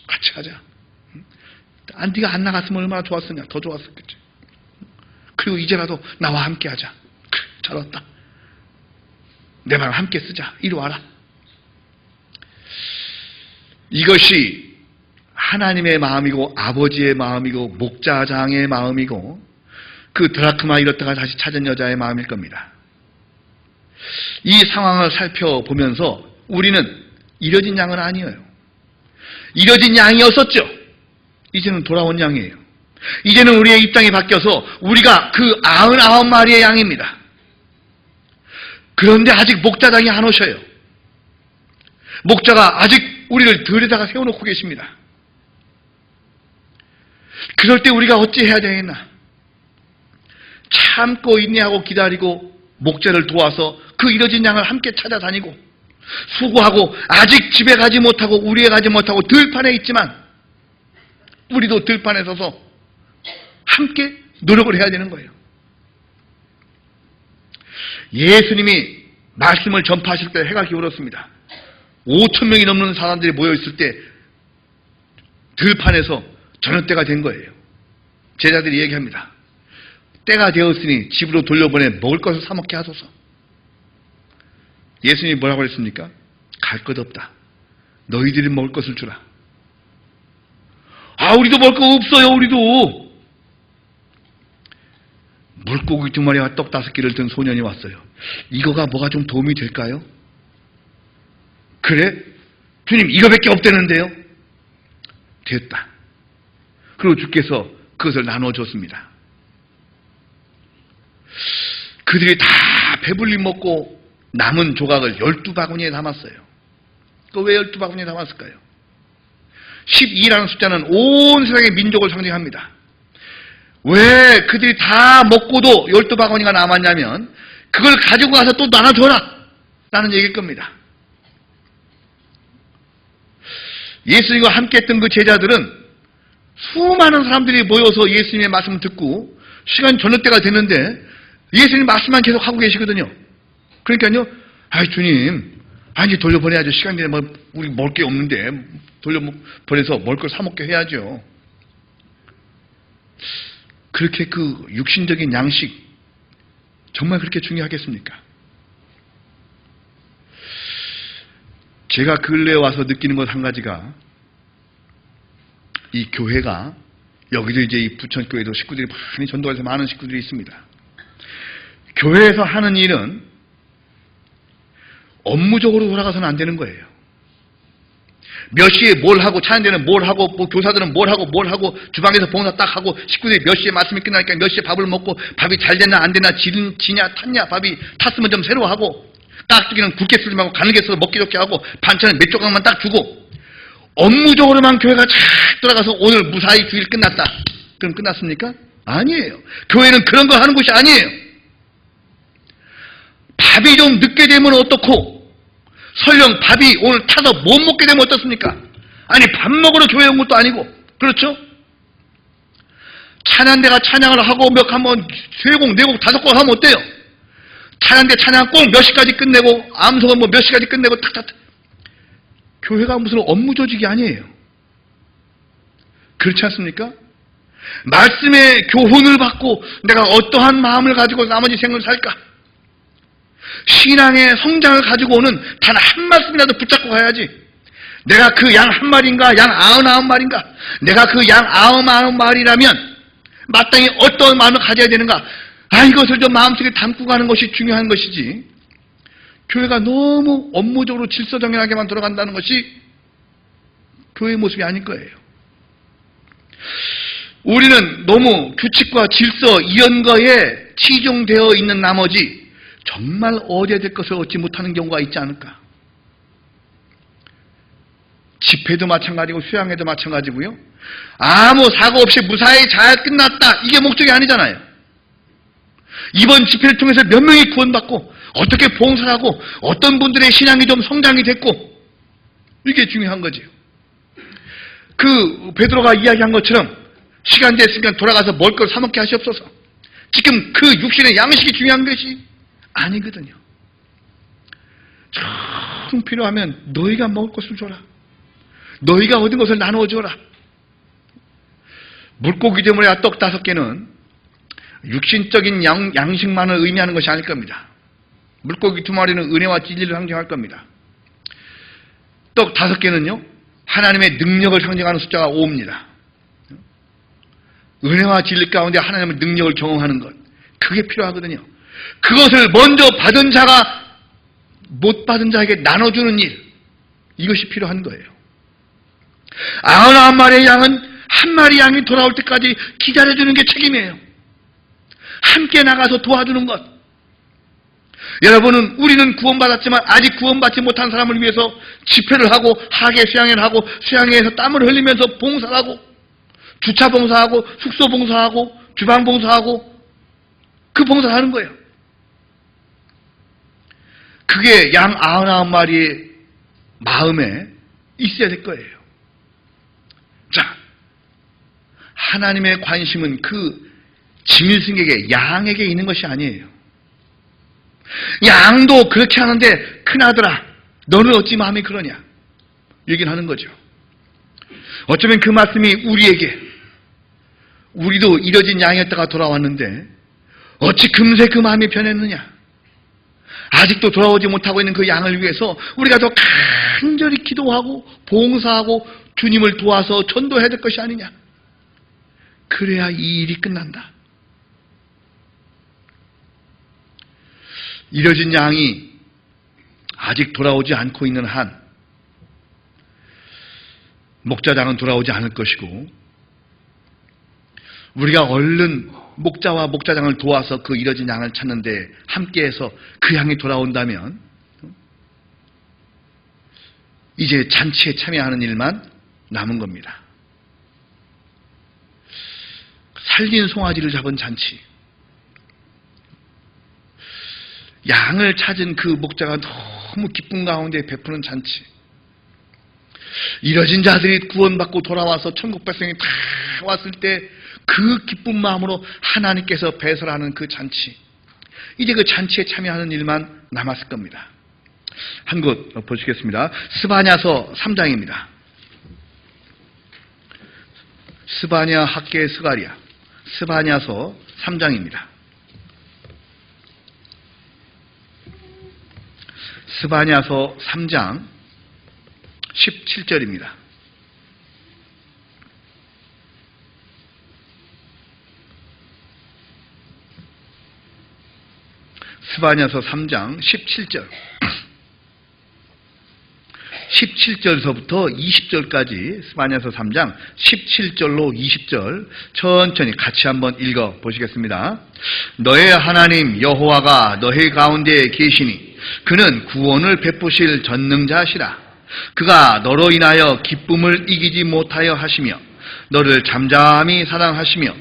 같이 가자. 네가 안 나갔으면 얼마나 좋았으냐. 더 좋았었겠지. 그리고 이제라도 나와 함께 하자. 그래, 잘 왔다. 내 방 함께 쓰자. 이리 와라. 이것이 하나님의 마음이고 아버지의 마음이고 목자장의 마음이고 그 드라크마 잃었다가 다시 찾은 여자의 마음일 겁니다. 이 상황을 살펴보면서 우리는 잃어진 양은 아니에요. 잃어진 양이었었죠. 이제는 돌아온 양이에요. 이제는 우리의 입장이 바뀌어서 우리가 그 99마리의 양입니다. 그런데 아직 목자장이 안 오셔요. 목자가 아직 우리를 들여다가 세워놓고 계십니다. 그럴 때 우리가 어찌 해야 되겠나? 참고 인내하고 기다리고 목자를 도와서 그 잃어진 양을 함께 찾아다니고 수고하고 아직 집에 가지 못하고 우리에 가지 못하고 들판에 있지만 우리도 들판에 서서 함께 노력을 해야 되는 거예요. 예수님이 말씀을 전파하실 때 해가 기울었습니다. 5,000명이 넘는 사람들이 모여있을 때 들판에서 저녁때가 된 거예요. 제자들이 얘기합니다. 때가 되었으니 집으로 돌려보내 먹을 것을 사 먹게 하소서. 예수님이 뭐라고 했습니까? 갈 것 없다. 너희들이 먹을 것을 주라. 우리도 먹을 거 없어요. 우리도. 물고기 2마리와 떡 5개를 든 소년이 왔어요. 이거가 뭐가 좀 도움이 될까요? 그래? 주님 이거밖에 없다는데요? 됐다. 그리고 주께서 그것을 나눠줬습니다. 그들이 다 배불리 먹고 남은 조각을 12바구니에 담았어요. 그 왜 12바구니에 담았을까요? 12라는 숫자는 온 세상의 민족을 상징합니다. 왜 그들이 다 먹고도 12바구니가 남았냐면 그걸 가지고 가서 또 나눠줘라 라는 얘기일 겁니다. 예수님과 함께 했던 그 제자들은 수많은 사람들이 모여서 예수님의 말씀을 듣고 시간 저녁때가 됐는데 예수님 말씀만 계속 하고 계시거든요. 그러니까요, 주님, 이제 돌려보내야죠. 시간 되면 우리 먹을 게 없는데 돌려보내서 먹을 걸 사 먹게 해야죠. 그렇게 그 육신적인 양식 정말 그렇게 중요하겠습니까? 제가 근래에 와서 느끼는 것 한 가지가 이 교회가 여기도 이제 이 부천교회도 식구들이 많이 전도해서 많은 식구들이 있습니다. 교회에서 하는 일은 업무적으로 돌아가서는 안 되는 거예요. 몇 시에 뭘 하고 차는데는 뭘 하고 교사들은 뭘 하고 주방에서 봉사 딱 하고 식구들이 몇 시에 말씀이 끝나니까 몇 시에 밥을 먹고 밥이 잘 됐나 안 됐나 지냐 탔냐 밥이 탔으면 좀 새로 하고 깍두기는 굵게 쓰지 말고 가늘게 써서 먹기 좋게 하고 반찬은 몇 조각만 딱 주고 업무적으로만 교회가 착 들어가서 오늘 무사히 주일 끝났다. 그럼 끝났습니까? 아니에요. 교회는 그런 걸 하는 곳이 아니에요. 밥이 좀 늦게 되면 어떻고 설령 밥이 오늘 타서 못 먹게 되면 어떻습니까? 아니 밥 먹으러 교회 온 것도 아니고 그렇죠? 찬양대가 찬양을 하고 한번 3곡, 4곡, 5곡 하면 어때요? 찬양대 찬양 꼭 몇 시까지 끝내고 암송은 몇 시까지 끝내고 탁탁. 교회가 무슨 업무 조직이 아니에요. 그렇지 않습니까? 말씀의 교훈을 받고 내가 어떠한 마음을 가지고 나머지 생을 살까? 신앙의 성장을 가지고 오는 단 한 말씀이라도 붙잡고 가야지. 내가 그 양 1마리인가 양 99마리인가 내가 그 양 99마리라면 마땅히 어떤 마음을 가져야 되는가? 이것을 좀 마음속에 담고 가는 것이 중요한 것이지. 교회가 너무 업무적으로 질서정연하게만 돌아간다는 것이 교회의 모습이 아닐 거예요. 우리는 너무 규칙과 질서 이런 거에 치중되어 있는 나머지 정말 얻어야 될 것을 얻지 못하는 경우가 있지 않을까. 집회도 마찬가지고 수양회도 마찬가지고요. 아무 사고 없이 무사히 잘 끝났다. 이게 목적이 아니잖아요. 이번 집회를 통해서 몇 명이 구원받고 어떻게 봉사를 하고 어떤 분들의 신앙이 좀 성장이 됐고 이게 중요한 거죠. 그 베드로가 이야기한 것처럼 시간 됐으니까 돌아가서 먹을 걸 사 먹게 하시옵소서. 지금 그 육신의 양식이 중요한 것이 아니거든요. 좀 필요하면 너희가 먹을 것을 줘라. 너희가 얻은 것을 나누어 줘라. 물고기 때문에 떡 5개는 육신적인 양식만을 의미하는 것이 아닐 겁니다. 물고기 2마리는 은혜와 진리를 상징할 겁니다. 떡 5개는요 하나님의 능력을 상징하는 숫자가 5입니다. 은혜와 진리 가운데 하나님의 능력을 경험하는 것, 그게 필요하거든요. 그것을 먼저 받은 자가 못 받은 자에게 나눠주는 일, 이것이 필요한 거예요. 99마리의 양은 한 마리 양이 돌아올 때까지 기다려주는 게 책임이에요. 함께 나가서 도와주는 것. 여러분은 우리는 구원받았지만 아직 구원받지 못한 사람을 위해서 집회를 하고 하계 수양회를 하고 수양회에서 땀을 흘리면서 봉사를 하고 주차 봉사하고 숙소 봉사하고 주방 봉사하고 그 봉사를 하는 거예요. 그게 양 99마리의 마음에 있어야 될 거예요. 자, 하나님의 관심은 그 짐승에게, 양에게 있는 것이 아니에요. 양도 그렇게 하는데 큰아들아 너는 어찌 마음이 그러냐 얘기를 하는 거죠. 어쩌면 그 말씀이 우리도 잃어진 양이었다가 돌아왔는데 어찌 금세 그 마음이 변했느냐, 아직도 돌아오지 못하고 있는 그 양을 위해서 우리가 더 간절히 기도하고 봉사하고 주님을 도와서 전도해야 될 것이 아니냐. 그래야 이 일이 끝난다. 잃어진 양이 아직 돌아오지 않고 있는 한 목자장은 돌아오지 않을 것이고, 우리가 얼른 목자와 목자장을 도와서 그 잃어진 양을 찾는데 함께해서 그 양이 돌아온다면 이제 잔치에 참여하는 일만 남은 겁니다. 살린 송아지를 잡은 잔치. 양을 찾은 그 목자가 너무 기쁜 가운데 베푸는 잔치. 잃어진 자들이 구원받고 돌아와서 천국 백성이 다 왔을 때 그 기쁜 마음으로 하나님께서 배설하는 그 잔치. 이제 그 잔치에 참여하는 일만 남았을 겁니다. 한 곳 보시겠습니다. 스바냐서 3장입니다. 스바냐 학계 스가랴 스바냐서 3장입니다. 스바냐서 3장 17절입니다. 스바냐서 3장 17절 17절서부터 20절까지 스바냐서 3장 17절로 20절 천천히 같이 한번 읽어 보시겠습니다. 너의 하나님 여호와가 너희 가운데 계시니 그는 구원을 베푸실 전능자시라. 그가 너로 인하여 기쁨을 이기지 못하여 하시며 너를 잠잠히 사랑하시며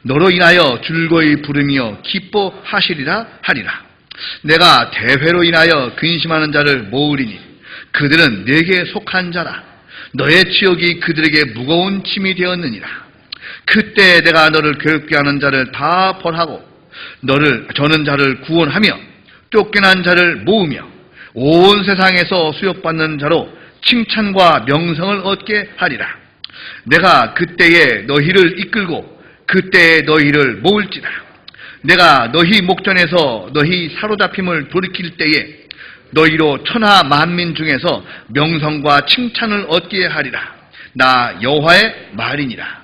너로 인하여 즐거이 부르며 기뻐하시리라 하리라. 내가 대회로 인하여 근심하는 자를 모으리니 그들은 내게 속한 자라. 너의 지역이 그들에게 무거운 짐이 되었느니라. 그때 내가 너를 괴롭게 하는 자를 다 벌하고 너를 저는 자를 구원하며 쫓겨난 자를 모으며 온 세상에서 수욕받는 자로 칭찬과 명성을 얻게 하리라. 내가 그때에 너희를 이끌고 그때에 너희를 모을지라. 내가 너희 목전에서 너희 사로잡힘을 돌이킬 때에 너희로 천하 만민 중에서 명성과 칭찬을 얻게 하리라. 나 여호와의 말이니라.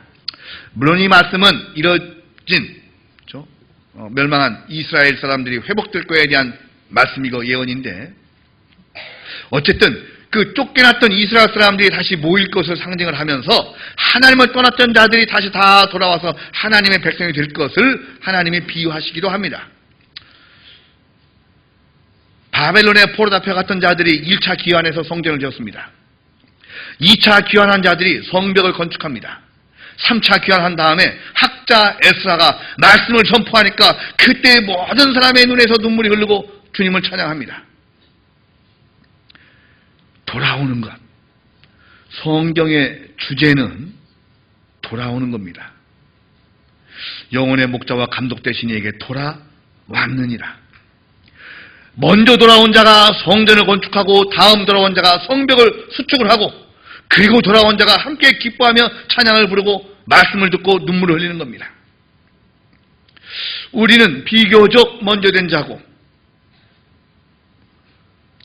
물론 이 말씀은 이뤄진 멸망한 이스라엘 사람들이 회복될 거에 대한 말씀이고 예언인데, 어쨌든 그 쫓겨났던 이스라엘 사람들이 다시 모일 것을 상징을 하면서 하나님을 떠났던 자들이 다시 다 돌아와서 하나님의 백성이 될 것을 하나님이 비유하시기도 합니다. 바벨론의 포로 잡혀갔던 자들이 1차 기환에서 성전을 지었습니다. 2차 기환한 자들이 성벽을 건축합니다. 3차 기환한 다음에 학자 에스라가 말씀을 선포하니까 그때 모든 사람의 눈에서 눈물이 흐르고 주님을 찬양합니다. 돌아오는 것. 성경의 주제는 돌아오는 겁니다. 영혼의 목자와 감독 되신 이에게 돌아왔느니라. 먼저 돌아온 자가 성전을 건축하고 다음 돌아온 자가 성벽을 수축을 하고 그리고 돌아온 자가 함께 기뻐하며 찬양을 부르고 말씀을 듣고 눈물을 흘리는 겁니다. 우리는 비교적 먼저 된 자고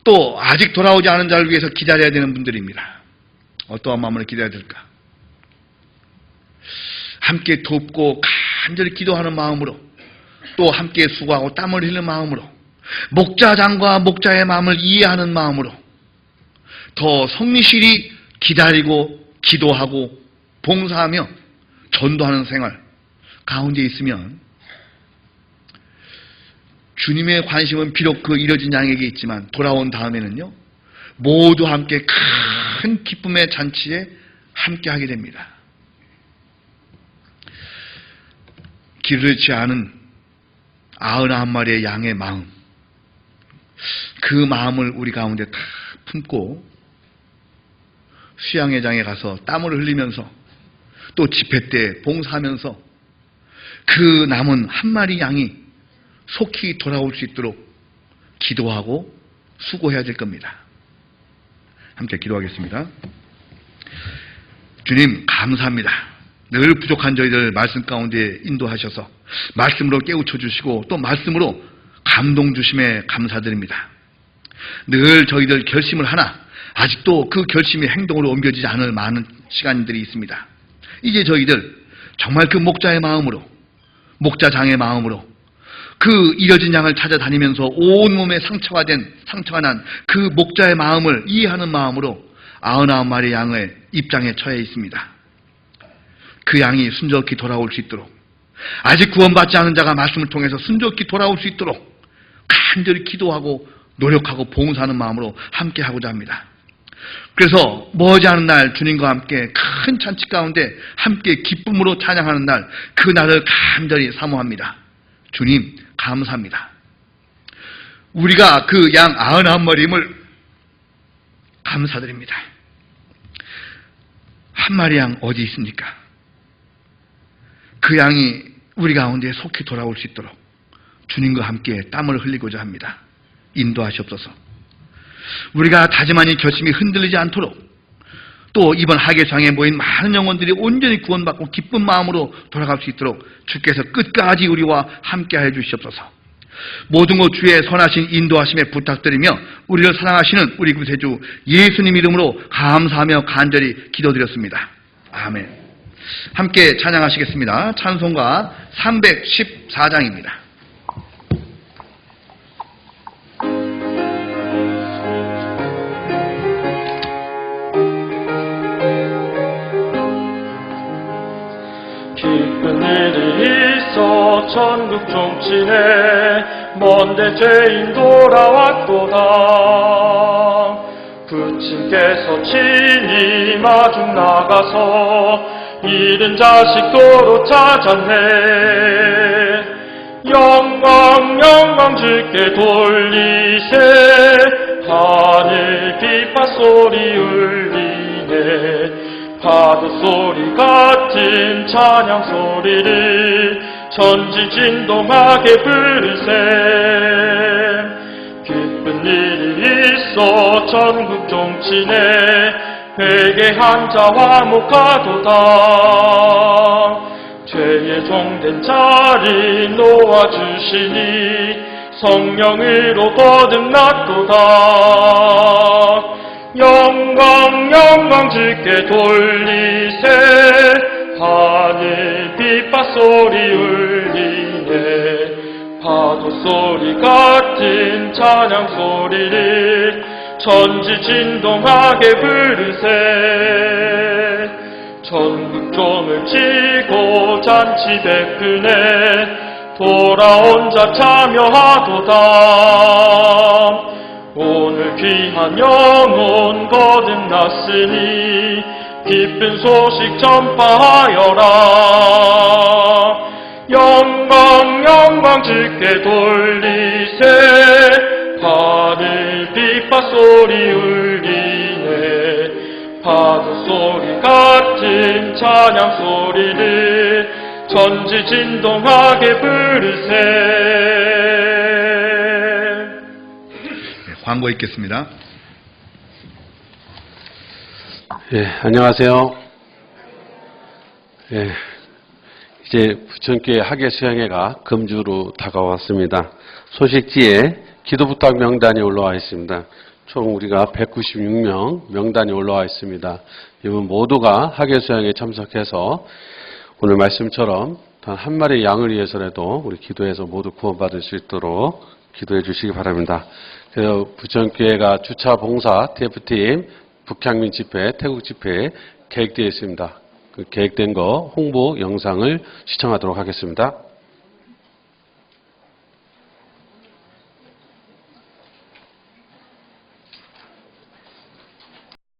또 아직 돌아오지 않은 자를 위해서 기다려야 되는 분들입니다. 어떠한 마음으로 기다려야 될까? 함께 돕고 간절히 기도하는 마음으로, 또 함께 수고하고 땀을 흘리는 마음으로, 목자장과 목자의 마음을 이해하는 마음으로 더 성실히 기다리고 기도하고 봉사하며 전도하는 생활 가운데 있으면 주님의 관심은 비록 그 잃어진 양에게 있지만 돌아온 다음에는요, 모두 함께 큰 기쁨의 잔치에 함께 하게 됩니다. 길을 잃지 않은 91마리의 양의 마음, 그 마음을 우리 가운데 다 품고 수양회장에 가서 땀을 흘리면서 또 집회 때 봉사하면서 그 남은 한 마리 양이 속히 돌아올 수 있도록 기도하고 수고해야 될 겁니다. 함께 기도하겠습니다. 주님 감사합니다. 늘 부족한 저희들 말씀 가운데 인도하셔서 말씀으로 깨우쳐 주시고 또 말씀으로 감동 주심에 감사드립니다. 늘 저희들 결심을 하나 아직도 그 결심이 행동으로 옮겨지지 않을 많은 시간들이 있습니다. 이제 저희들 정말 그 목자의 마음으로, 목자장의 마음으로 그 잃어진 양을 찾아다니면서 온몸에 상처가 난 그 목자의 마음을 이해하는 마음으로 99마리 양의 입장에 처해 있습니다. 그 양이 순조롭게 돌아올 수 있도록, 아직 구원받지 않은 자가 말씀을 통해서 순조롭게 돌아올 수 있도록 간절히 기도하고 노력하고 봉사하는 마음으로 함께 하고자 합니다. 그래서 머지않은 날 주님과 함께 큰 잔치 가운데 함께 기쁨으로 찬양하는 날, 그 날을 간절히 사모합니다. 주님 감사합니다. 우리가 그 양 99마리임을 감사드립니다. 한 마리 양 어디 있습니까? 그 양이 우리 가운데 속히 돌아올 수 있도록 주님과 함께 땀을 흘리고자 합니다. 인도하시옵소서. 우리가 다짐하니 결심이 흔들리지 않도록, 또 이번 하계상에 모인 많은 영혼들이 온전히 구원받고 기쁜 마음으로 돌아갈 수 있도록 주께서 끝까지 우리와 함께하여 주시옵소서. 모든 것 주의 선하신 인도하심에 부탁드리며 우리를 사랑하시는 우리 구세주 예수님 이름으로 감사하며 간절히 기도드렸습니다. 아멘. 함께 찬양하시겠습니다. 찬송가 314장입니다. 기쁜 일이 있어 천국 종치네 먼데 죄인 돌아왔도다. 부친께서 친히 마중 나가서 잃은 자식 도로 찾았네. 영광 주께 돌리세. 하늘 빗바소리 울리네. 파도 소리 같은 찬양 소리를 전지진동하게 부르세. 기쁜 일이 있어 전국 종치네. 회개한 자와 목하도다. 죄에 종된 자리 놓아주시니 성령으로 거듭났도다. 영광 주께 돌리세. 하늘 빗바소리 울리네. 파도 소리 같은 찬양 소리를 전지진동하게 부르세. 전국종을 치고 잔치 베푸네. 돌아온 자 참여하도다. 오늘 귀한 영혼 거듭났으니 기쁜 소식 전파하여라. 영광 주께 돌리세. 하늘 빗바소리 울리네. 파도 소리 같은 찬양 소리를 전지진동하게 부르세. 광고 있겠습니다. 안녕하세요. 이제 부천교회 하계수양회가 금주로 다가왔습니다. 소식지에 기도부탁 명단이 올라와 있습니다. 총 우리가 196명 명단이 올라와 있습니다. 이분 모두가 하계수양회에 참석해서 오늘 말씀처럼 단 한 마리 양을 위해서라도 우리 기도해서 모두 구원받을 수 있도록 기도해 주시기 바랍니다. 그래서 부천교회가 주차 봉사 TF팀 북향민 집회, 태국 집회 계획되어 있습니다. 그 계획된 거 홍보 영상을 시청하도록 하겠습니다.